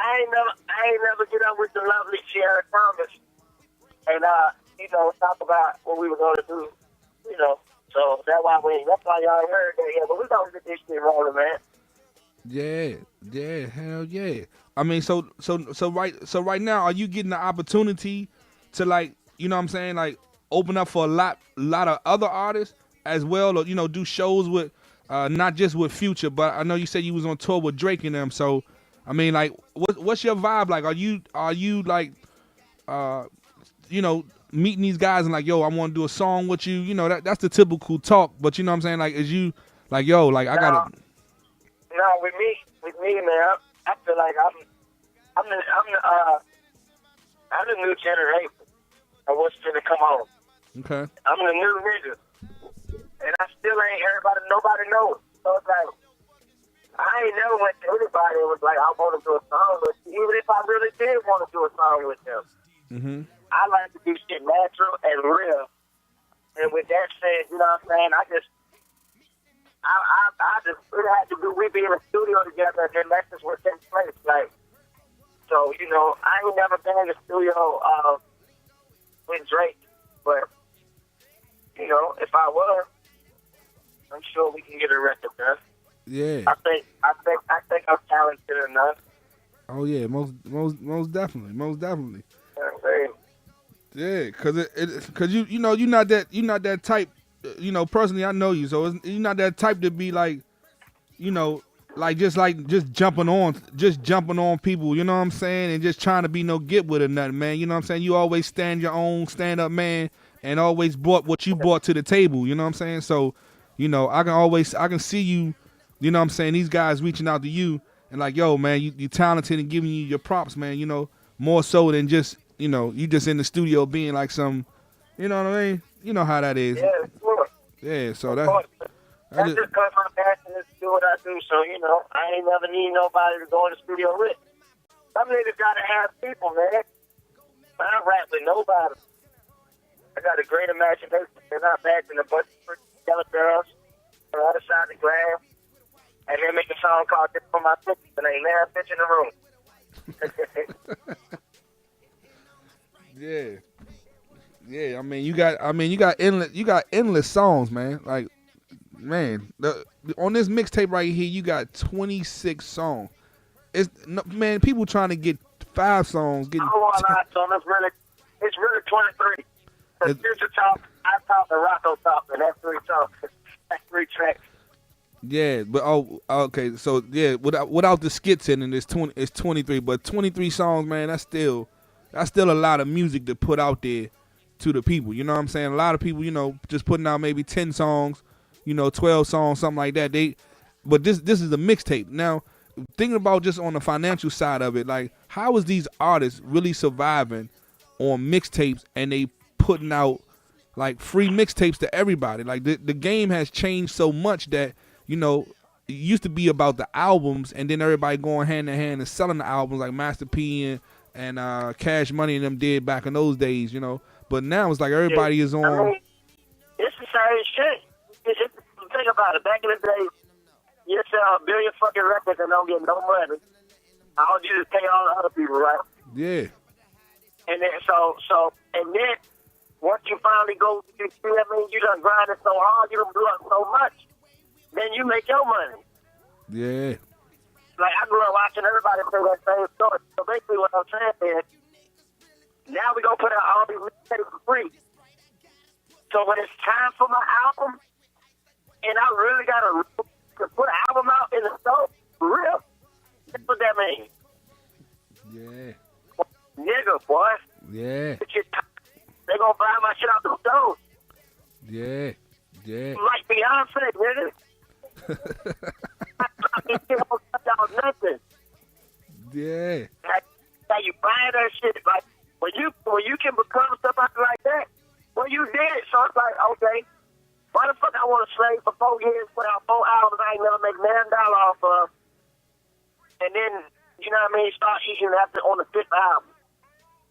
I ain't never get up with the lovely Tiara Thomas, and talk about what we were going to do, So that's why y'all heard that. Yeah, but we gonna get this shit rolling, man. Yeah, hell yeah. I mean, so right now, are you getting the opportunity to, like, you know what I'm saying, like, open up for a lot of other artists as well, or do shows with not just with Future, but I know you said you was on tour with Drake and them. So I mean, like, what's your vibe like? Are you like meeting these guys and like, yo, I want to do a song with you? That's the typical talk, but you know what I'm saying? Like, is you like, yo, like, I gotta. No, with me, man, I feel like I'm the new generation of what's gonna come on. Okay. I'm the new nigga, and I still ain't nobody knows. So it's like I ain't never went to anybody and was like, I want to do a song with you, even if I really did want to do a song with them. I like to do shit natural and real. And with that said, you know what I'm saying? I just it had to do. We be in a studio together, and then that's just what takes place. Like, so I ain't never been in the studio with Drake, but if I was, I'm sure we can get a record done. Yeah. I think I'm talented enough. Oh yeah, most definitely, most definitely. You know what I'm saying? Yeah, cause you know you're not that type. You know, personally, I know you, so you're not that type to be you know, just jumping on people, you know what I'm saying, and just trying to be no get with or nothing, man. You know what I'm saying? You always stand your own, stand up man, and always brought what you brought to the table, you know what I'm saying? So, you know, I can see you, you know what I'm saying, these guys reaching out to you and like, yo, man, you talented and giving you your props, man, you know, more so than just, you know, you just in the studio being like some, you know what I mean? You know how that is. Yeah, sure. Yeah, so Of course. that That's just, just because my passion is to do what I do. So, you know, I ain't never need nobody to go in the studio with. Some niggas gotta have people, man. I don't rap with nobody. I got a great imagination. And I'm acting a bunch of pretty yellow girls on the other side of the glass. And then make a song called This For My Bitches. And ain't now a bitch in the room. yeah. Yeah, you got endless songs, man. Like, man, on this mixtape right here, you got 26 songs. Man, people trying to get 5 songs, I getting don't want to lie to them. It's really 23. The Future talk, I talk, and Rocco talk, and that's 3 songs. That's 3 tracks. yeah, but okay, so yeah, without the skits in it, it's 23, but 23 songs, man, that's still a lot of music to put out there to the people. You know what I'm saying? A lot of people, you know, just putting out maybe 10 songs, you know, 12 songs, something like that. But this is a mixtape. Now, thinking about just on the financial side of it, like how is these artists really surviving on mixtapes and they putting out like free mixtapes to everybody? Like the game has changed so much that, you know, it used to be about the albums and then everybody going hand in hand and selling the albums like Master P and Cash Money and them did back in those days, you know. But now it's like everybody is on. I mean, it's the same shit. Think about it. Back in the day, you sell a billion fucking records and don't get no money. All you just pay all the other people, right? Yeah. And then and then once you finally go, you see what I mean? You done grinding so hard, you done blew up so much. Then you make your money. Yeah. Like I grew up watching everybody say that same story. So basically, what I'm saying is, now we gonna put out all these mixtapes for free. So when it's time for my album, and I really gotta put an album out in the store, for real, that's what that means. Yeah. Nigga, boy. Yeah. They gonna buy my shit out the store. Yeah. Yeah. Like Beyonce, nigga. It won't cut down nothing. Yeah. Like you buy that shit, like when you can become somebody like that, well you did it. So it's like, okay, why the fuck I want to slave for 4 years, put out 4 albums I ain't never make $1 million off of, and then you know what I mean, start eating after on the 5th album.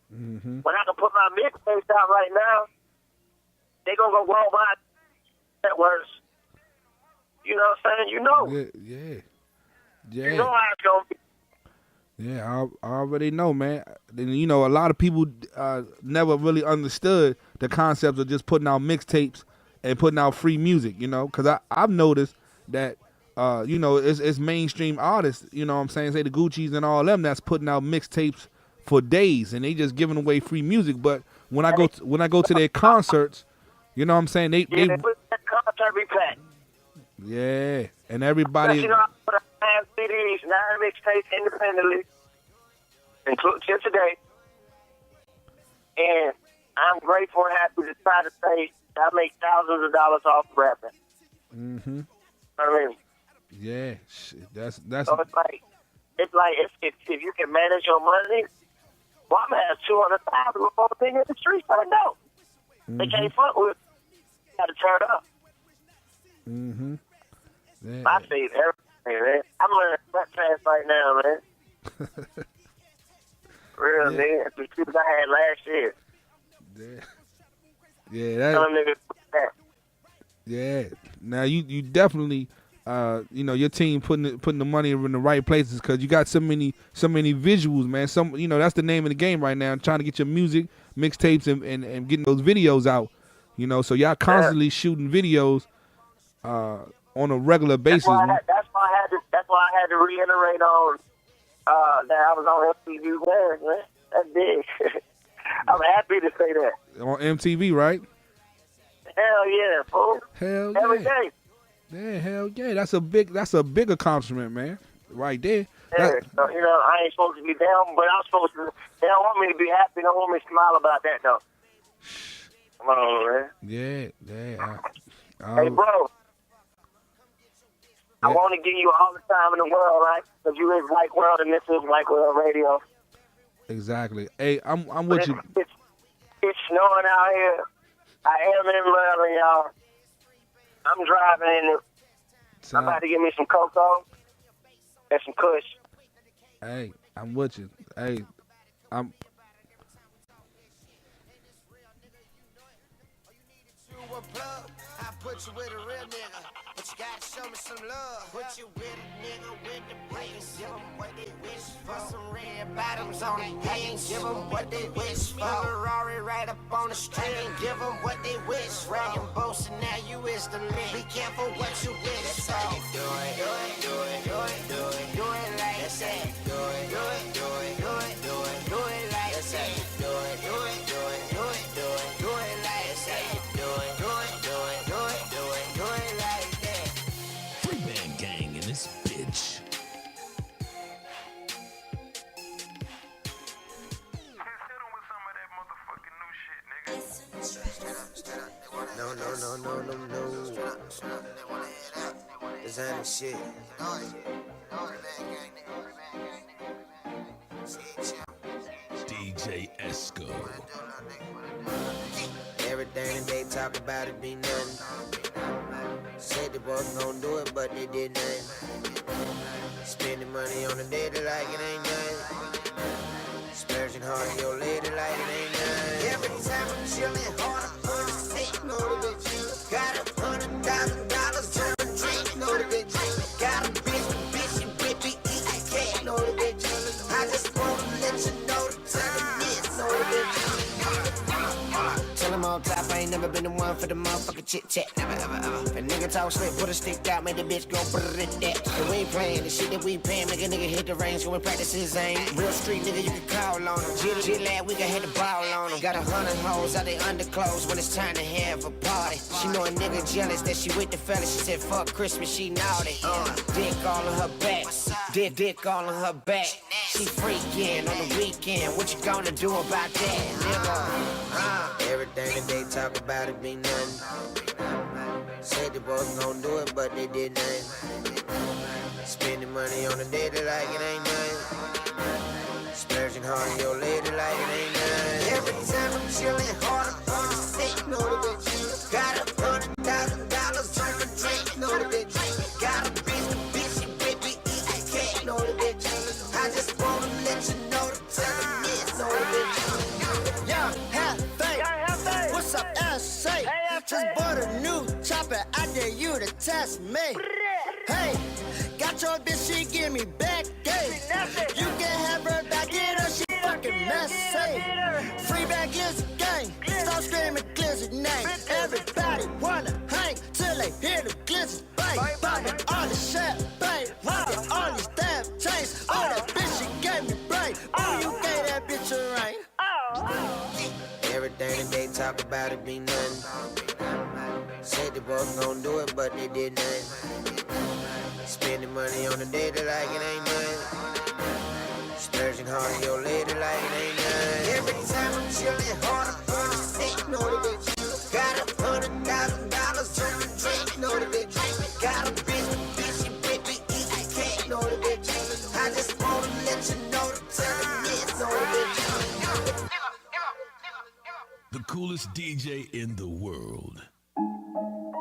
Mm-hmm. When I can put my mixtapes out right now, they gonna go worldwide networks. You know what I'm saying? You know. Yeah. You know how it's gonna be. Yeah, I already know, man. And, you know, a lot of people never really understood the concept of just putting out mixtapes and putting out free music, you know, because I've noticed that, you know, it's mainstream artists, you know what I'm saying, say the Gucci's and all them that's putting out mixtapes for days and they just giving away free music. But when I go to their concerts, you know what I'm saying, they put that concert repack. Yeah, and everybody. You know, I put out 9 CDs, 9 mixtapes independently, including today. And I'm grateful and happy to try to say I make thousands of dollars off rapping. Mm-hmm. I mean, yeah, that's. So it's like if you can manage your money, well, I'm gonna have 200,000 before the thing in the streets right now. Mm-hmm. They can't fuck with. You gotta turn up. Mm-hmm. Yeah. I see everything, man. I'm learning that fast right now, man. Real, yeah. man. The people I had last year. Yeah. Yeah. Now you definitely, you know, your team putting the money in the right places because you got so many visuals, man. You know, that's the name of the game right now. Trying to get your music mixtapes and getting those videos out. You know, so y'all constantly shooting videos. On a regular basis. That's why I had to reiterate on that I was on FTV wearing, man. That's big. I'm happy to say that. On MTV, right? Hell yeah, fool. Hell yeah. Every day. Yeah, hell yeah. That's a big accomplishment, man. Right there. Yeah, so, I ain't supposed to be down, but I'm supposed to. They don't want me to be happy. They don't want me to smile about that, though. Come on, man. Yeah. Hey, bro. I want to give you all the time in the world, right? Because you is Wike World, and this is Wike World Radio. Exactly. Hey, I'm with you. It's snowing out here. I am in Maryland, y'all. I'm driving in it. I'm about to get me some cocoa and some kush. Hey, I'm with you. Hey, I'm. I put you with a real nigga, but you gotta show me some love. Put you with a nigga with the brains, give them what they wish for. Some red bottoms on the pants, give them what they wish for. Ferrari right up on the street, give them what they wish for. Bragging, boasting, now you is the man. Be careful what you wish for. Do it, do it, do it, do it, do it, do it like that. Do it, do it, do it, do it, do it, do it like that. Do it, do it, do it, do it, do it, do it like that. Do it, do it, do it, do it, do it, do it like that. Free man gang in this bitch. No. Designer shit. DJ Esco. Everything that they talk about it be nothing. Said they wasn't gonna do it, but they did nothing. Spending money on the daily like it ain't nothing. Splurging hard on your lady like it ain't nothing. Every time I'm chillin' hard, I'm on the set, know that they chill. Got $100,000 to a drink, know that they chill. Got a bitch, and baby, eat cat, know that they chill. I just wanna let you know the time it is, know that they chill. Tell him on top, I ain't never been the one for the motherfucking chit-chat. Never, ever. If a nigga talk slick, put a stick out, make the bitch go brrrr that. And we ain't playing the shit that we paying, make a nigga hit the range, go and practice his aim. Real street nigga, you can call on him. G-Lad, we can hit the ball on him. Got 100 hoes out they underclothes when it's time to have a party. She know a nigga jealous that she with the fella, she said fuck Christmas, she naughty. Dick all on her back, dick all on her back. She freaking on the weekend, what you gonna do about that, nigga? Everything that they talk about it be nothing. Said they wasn't gonna do it, but they did nothing. Spending money on the daily like it ain't nothing. Splurging hard on your lady like it ain't nothing. Every time I'm chillin' hard, I'm on the set, know that they chill. Got $100,000 to a drink, know that they chill. Got a bitch, and baby, eat cat, know that they chill. I just wanna let you know the time it is, know that they chill. Yeah, Half-Baked. What's up, S.A.? Just bought a new chopper, I dare you to test me. Hey, got your bitch, she give me back gay. You can have her back in her, she fucking messy. Free back is gang, stop screaming Glizzy name. Everybody wanna hang till they hear the Glizzy bang. Poppin' all the champagne, poppin' all these damn chains. Oh, that bitch, she gave me brain. Oh, you gave that bitch a ring. Everything that they talk about it be nothing. Said they wasn't gonna do it, but they did nothing. Spending money on the daily like it ain't nothing. Splurging hard on your lady like it ain't nothing. Every time I'm chillin' hard, I'm on the set, know that they chill. Got $100,000 to a drink, know that they drink. Got a bitch, and baby, eat cat, know that they chill. I just wanna let you know the time it is, know that they chill. The coolest DJ in the world.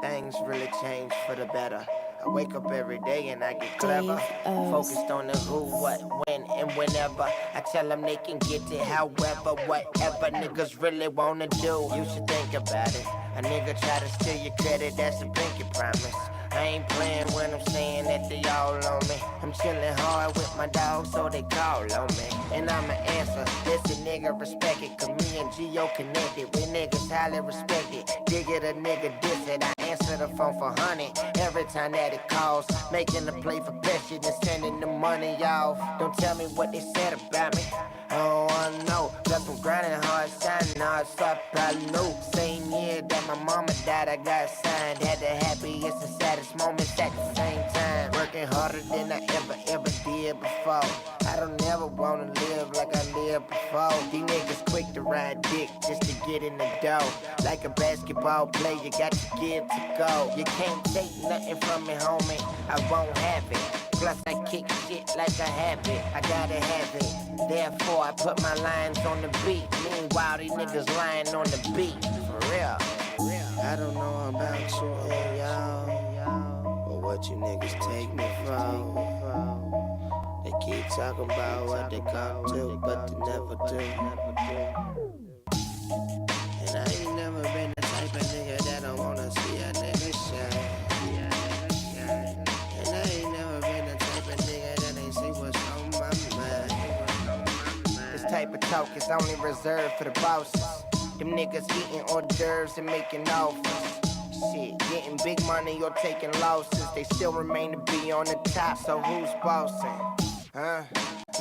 Things really change for the better. I wake up every day and I get clever. Focused on the who, what, when, and whenever. I tell them they can get it however, whatever niggas really wanna do. You should think about it. A nigga try to steal your credit, that's a pinky promise. I ain't playing when I'm saying that they all on me. I'm chillin' hard with my dogs, so they call on me. And I'ma answer, listen nigga, respect it. Cause me and Gio connected, we niggas highly respected. Dig it, a nigga diss it, I answer the phone for honey every time that it calls. Making a play for passion and sending the money off. Don't tell me what they said about me. I don't wanna know. Just from grinding hard, shining hard, so I probably knew. Same year that my mama died, I got signed. Had the happiest and saddest moments at the same time. Working harder than I ever did before. I don't ever wanna live like I lived before. These niggas quick to ride dick just to get in the dough. Like a basketball player, you got to give to go. You can't take nothing from me, homie. I won't have it. Plus I kick shit like a habit. I gotta have it. Therefore I put my lines on the beat. Meanwhile these niggas lying on the beat. For real. I don't know about you and y'all, but what you niggas take me from. They keep talking about what they come to, but they never do. And I ain't never been the type of nigga that don't wanna see a nigga shine. And I ain't never been the type of nigga that ain't see what's on my mind. This type of talk is only reserved for the bosses. Them niggas eating hors d'oeuvres and making offers. Shit, getting big money or taking losses. They still remain to be on the top, so who's bossing? Huh?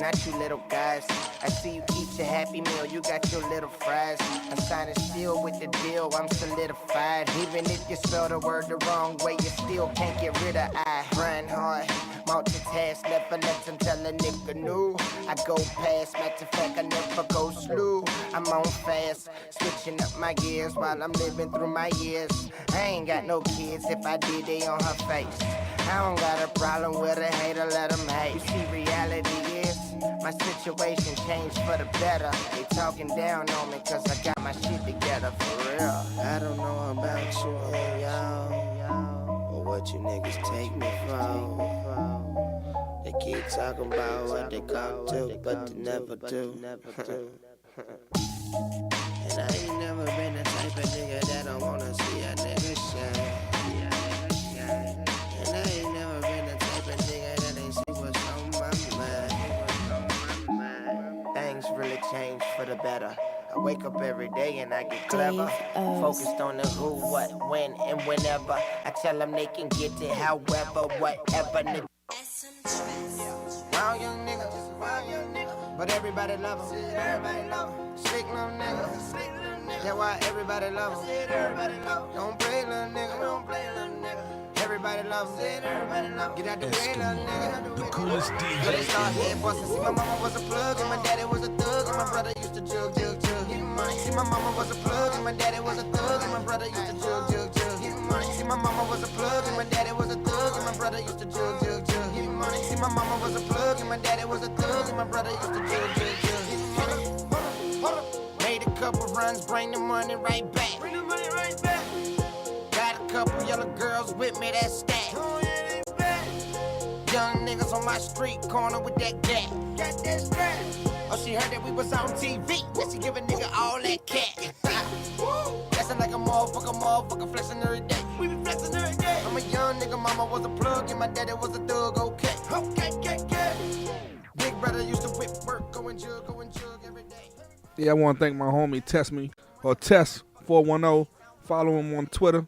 Not you little guys. I see you eat your Happy Meal, you got your little fries. I'm signing still with the deal, I'm solidified. Even if you spell the word the wrong way, you still can't get rid of I. Grind hard, multitask, never let them tell a nigga no. I go past, matter of fact, I never go slow. I'm on fast, switching up my gears while I'm living through my years. I ain't got no kids, if I did, they on her face. I don't got a problem with a hater, let them hate. You see, reality is, my situation changed for the better. They talking down on me cause I got my shit together, for real. I don't know about you and y'all, or what you niggas take me from. They keep talking about what they come to, but they never do. And I ain't never been the type of nigga that don't wanna see a nigga shine. And I ain't never been the type of nigga that ain't see what's on my mind. Things really change for the better. I wake up every day and I get clever. Focused on the who, what, when, and whenever. I tell them they can get it however, whatever, nigga. Wild young nigga, just a wild young nigga. But everybody love him. Everybody love him. Slick little nigga. That's why everybody love him. Everybody love him. Don't play little nigga. Don't play little nigga. Everybody loves it, everybody loves it. Get out the way, little nigga. The coolest DJ. But they start head bustin'. See, my mama was a plug, and my daddy was a thug, and my brother used to jug. Get money. See, my mama was a plug, and my daddy was a thug, and my brother used to jug. Get money. See, my mama was a plug, and my daddy was a thug, and my brother used to jug. Get money. See, my mama was a plug, and my daddy was a thug, and my brother used to jug. Get money. Made a couple runs, bring the money right back. Bring the money right back. Got a couple yellow girls with me that stack. Young niggas on my street corner with that gap. Got that strap. Oh, she heard that we was on TV. Now she give a nigga all that cat. Flexing like a motherfucker flexing every day. We be flexing every day. I'm a young nigga, mama was a plug, and my daddy was a thug, okay. Big brother used to whip work, going jug every day. Yeah, I want to thank my homie Test Me, or Test 410. Follow him on Twitter.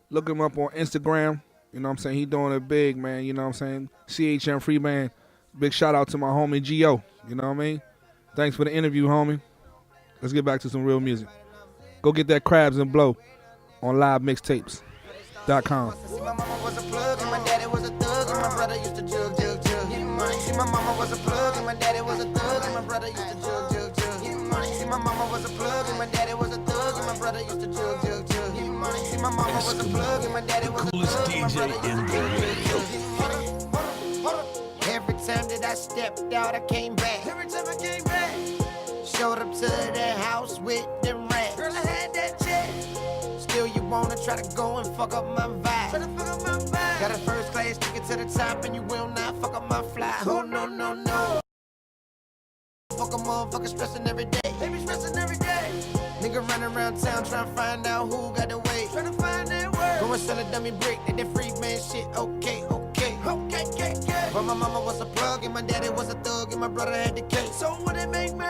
Look him up on Instagram. You know what I'm saying? He doing it big, man. You know what I'm saying? CHM Free Band. Big shout out to my homie G.O. You know what I mean? Thanks for the interview, homie. Let's get back to some real music. Go get that Crabs and Blow on livemixtapes.com. See, my mama was a plug, and my daddy was a thug, and my brother used to jug. See, my mama was a plug, and my daddy was a thug, and my brother used to jug. See, my mama was a plug, and my daddy was a thug, and my brother used to jug. See, my mama was a plug, and my daddy was a Coolest thug, and my DJ brother in the used to Every time that I stepped out, I came back. Every time I came back, showed up to the house with them rats. Girl, I had that check. Still, you wanna try to go and fuck up my vibe. Got a first class ticket to the top, and you will not fuck up my fly. Oh, no. Fuck a motherfucker stressing every day. They be stressing every day. Nigga running around town trying to find out who got the weight. Trying to find that word. Go and sell a dummy brick, that free man shit. Okay. But my mama was a plug, and my daddy was a thug, and my brother had the cake. So what it make me?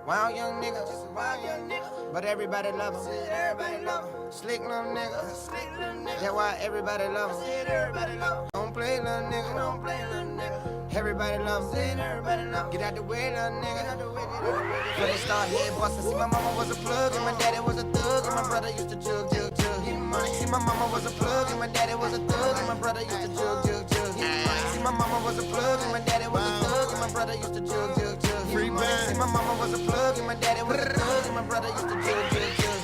Wild young nigga, just a wild young nigga. But everybody love him. Everybody love him. Slick little nigga. Slick little nigga. That's why everybody love him. Everybody love him. Don't play little nigga. Don't play little nigga. Everybody love him. Everybody love him. Get out the way, little nigga. Get out the way, little nigga. So they start head bustin'. See, my mama was a plug and my daddy was a thug and my brother used to jug, jug, jug. Get money. See, my mama was a plug and my daddy was a thug and my brother used to jug, jug, jug. Get money. See, my mama was a plug and my daddy was a thug and my brother used to jug, jug, jug. Free band. See, my mama was a plug and my daddy was a thug and my brother used to jug, jug, jug.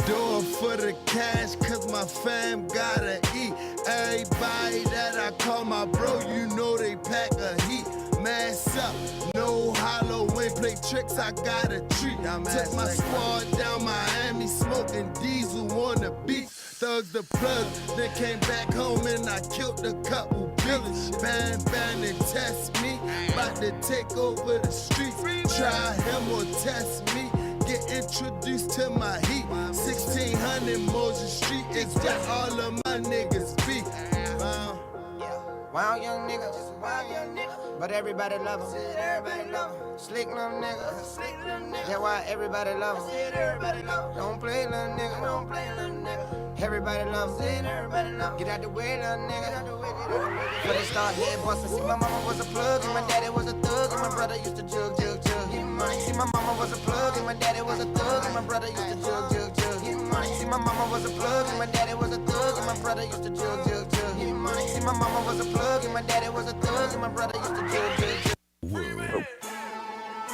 Do it for the cash, cause my fam gotta eat. Everybody that I call my bro, you know they pack a heat. Mass up, no Halloween, play tricks, I got a treat. Took my squad down Miami, smoking diesel on the beach. Thugs the plug, then came back home and I killed a couple billies. Bang, bang, and test me, about to take over the streets. Try him or test me, get introduced to my heat. 1600 Moses Street, is where all of my niggas be. Wild young nigga, just a wild young nigga. But everybody love him. Everybody love him. Slick little nigga. Slick little nigga. That's why everybody love him. Everybody love him. Don't play little nigga. Don't play little nigga. Everybody love him. Everybody love him. Get out the way, little nigga. Get out the way, little nigga. So they start head bustin'. See, my mama was a plug and my daddy was a thug and my brother used to jug, jug, jug. Get money. See, my mama was a plug and my daddy was a thug and my brother used to jug, jug, jug. Get money. See, my mama was a plug and my daddy was a thug and my brother used to jug, jug, jug. Get money. See, my mama was a plug and my daddy was a thug and my brother used to jug, jug, jug.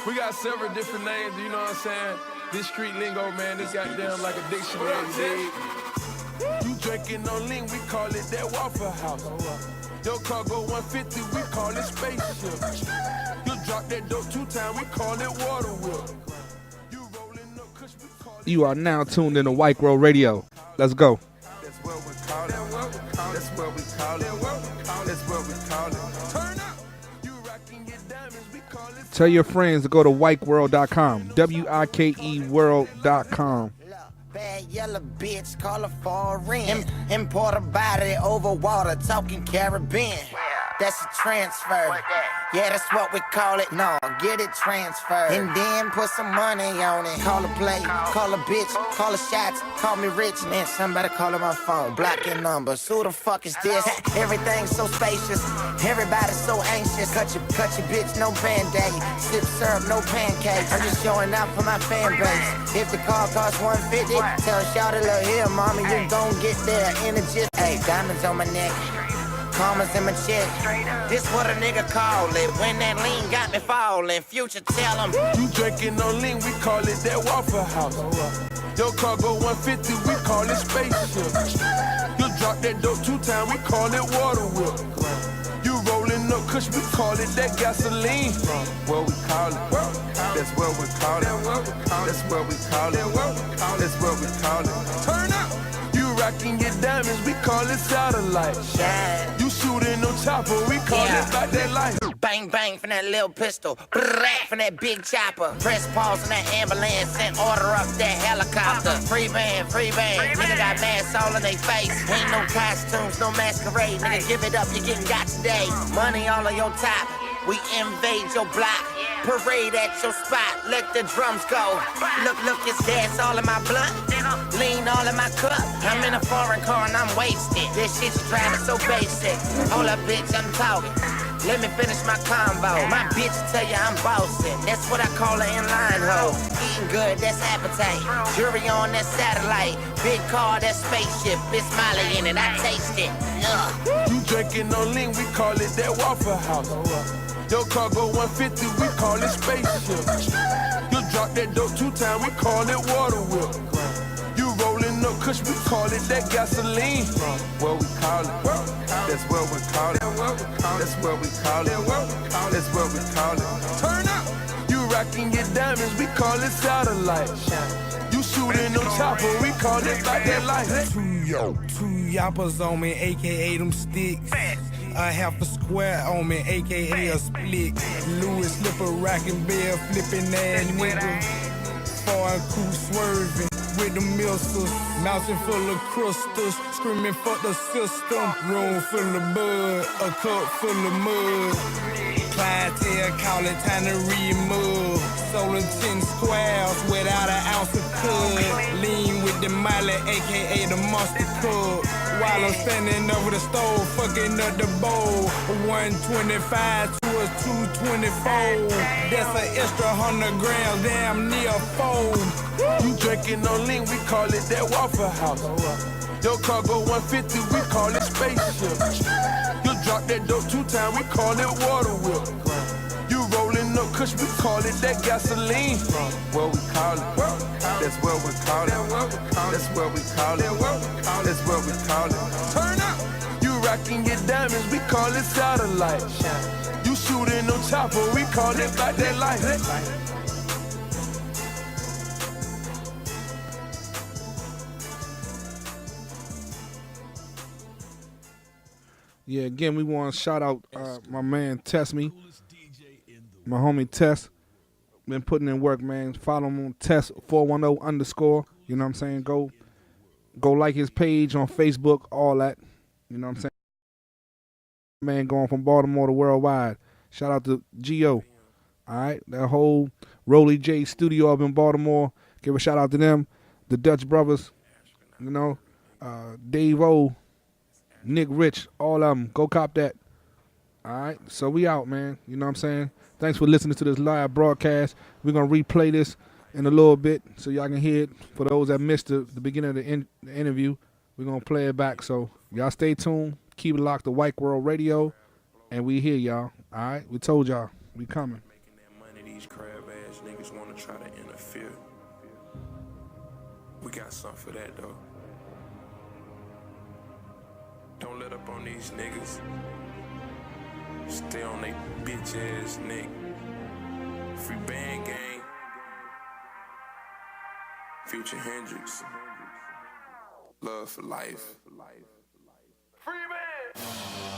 We got several different names, you know what I'm saying? This street lingo, man, this goddamn like a dictionary, dig? You drinking on lean, we call it that Waffle House. Your car go 150, we call it spaceship. You drop that dope 2 times, we call it water wheel. You rolling up kush, we call it... You are now tuned in to Wike World Radio. Let's go. That's what we call it. That's what we call it. That's what we call it. Turn up. You rocking your diamonds, we call it... Tell your friends to go to wikeworld.com. WIKE world.com. Bad yellow bitch, call her foreign. Import a body over water, talking Caribbean. That's a transfer. Yeah, that's what we call it. No, get it transferred. And then put some money on it. Call a play, call a bitch, call a shots, call me rich. Man, somebody call on my phone, block your numbers. Who the fuck is this? Everything's so spacious, everybody's so anxious. Cut your bitch, no band-aid. Sip syrup, no pancakes. I'm just showing out for my fan base. If the car costs 150, tell Shawty, look here, mama, you gon' get there. Energy, hey, diamonds on my neck. Commas in my check. This what a nigga call it. When that lean got me falling. Future tell him. You drinking on lean, we call it that Waffle House. Your car go 150, we call it spaceship. You drop that dope 2 times, we call it water wheel. You rolling up kush, we call it that gasoline. What we call it. That's what we call it. That's what we call it. That's what we call it. Turn up. Rocking your diamonds, we call it satellite. Shine. You shooting no chopper, we call it about that life. Bang, bang from that little pistol. Brrrr from that big chopper. Press pause on that ambulance and order up that helicopter. Free band, free band. Nigga got masks all in they face. Ain't no costumes, no masquerade. Nigga, give it up, you getting got today. Money all on your top. We invade your block. Parade at your spot, let the drums go. Look, it's gas all in my blunt. Lean all in my cup. I'm in a foreign car and I'm wasted. This shit you driving so basic. Hold up, bitch, I'm talking. Let me finish my combo. My bitch tell you I'm bossing. That's what I call an inline hoe. Eating good, that's appetite. Jury on that satellite. Big car, that spaceship. It's Molly in it, I taste it. Ugh. You drinking on lean, we call it that Waffle House. Your car go 150, we call it spaceship. You drop that dope 2 times, we call it water wheel. You rolling up kush, we call it that gasoline. What we call it. That's what we call it. That's what we call it. That's what we call it. Turn up. You rocking your diamonds, we call it satellite. You shooting no chopper, we call it about that life. Two yappers on me, aka them sticks. A half a square on me, aka a split. Louis slipper, rockin' bell, flipping that nigga. Foreign cool swerving with the missiles. Mountain full of crystals, screaming for the system. Room full of bud, a cup full of mud. Clientele call it time to read mud. Solar 10 squares without an ounce of cud. Lean with the Miley, aka the Monster Cub. While I'm standing over the stove, fucking up the bowl. 125 to a 224. That's an extra 100 grams, damn near fold. You drinking on lean, we call it that Waffle House. Your car go 150, we call it spaceship. You drop that dope 2 times, we call it water whip. You rolling up kush, we call it that gasoline. What we call it, that's what we call it. That's what we call it, that's what we call it. Turn up, you rocking your diamonds, we call it satellite. You shooting no chopper, we call it like that light. Yeah, again, we want to shout out my man Test Me, my homie Test. Been putting in work, man. Follow him on Test 410_. You know what I'm saying? Go like his page on Facebook, all that. You know what I'm saying? Man, going from Baltimore to worldwide. Shout out to Gio. All right, that whole Rolly J studio up in Baltimore. Give a shout out to them, the Dutch brothers. You know, Dave O, Nick Rich, all of them. Go cop that. All right, so we out, man. You know what I'm saying? Thanks for listening to this live broadcast. We're going to replay this in a little bit so y'all can hear it. For those that missed the beginning of the interview, we're going to play it back. So y'all stay tuned. Keep it locked to Wike World Radio, and we here, y'all. All right? We told y'all. We coming. Making that money, these crab-ass niggas want to try to interfere. We got something for that, though. Don't let up on these niggas. Stay on they bitch-ass neck. Free band gang. Future Hendrix. Love for life. Free band!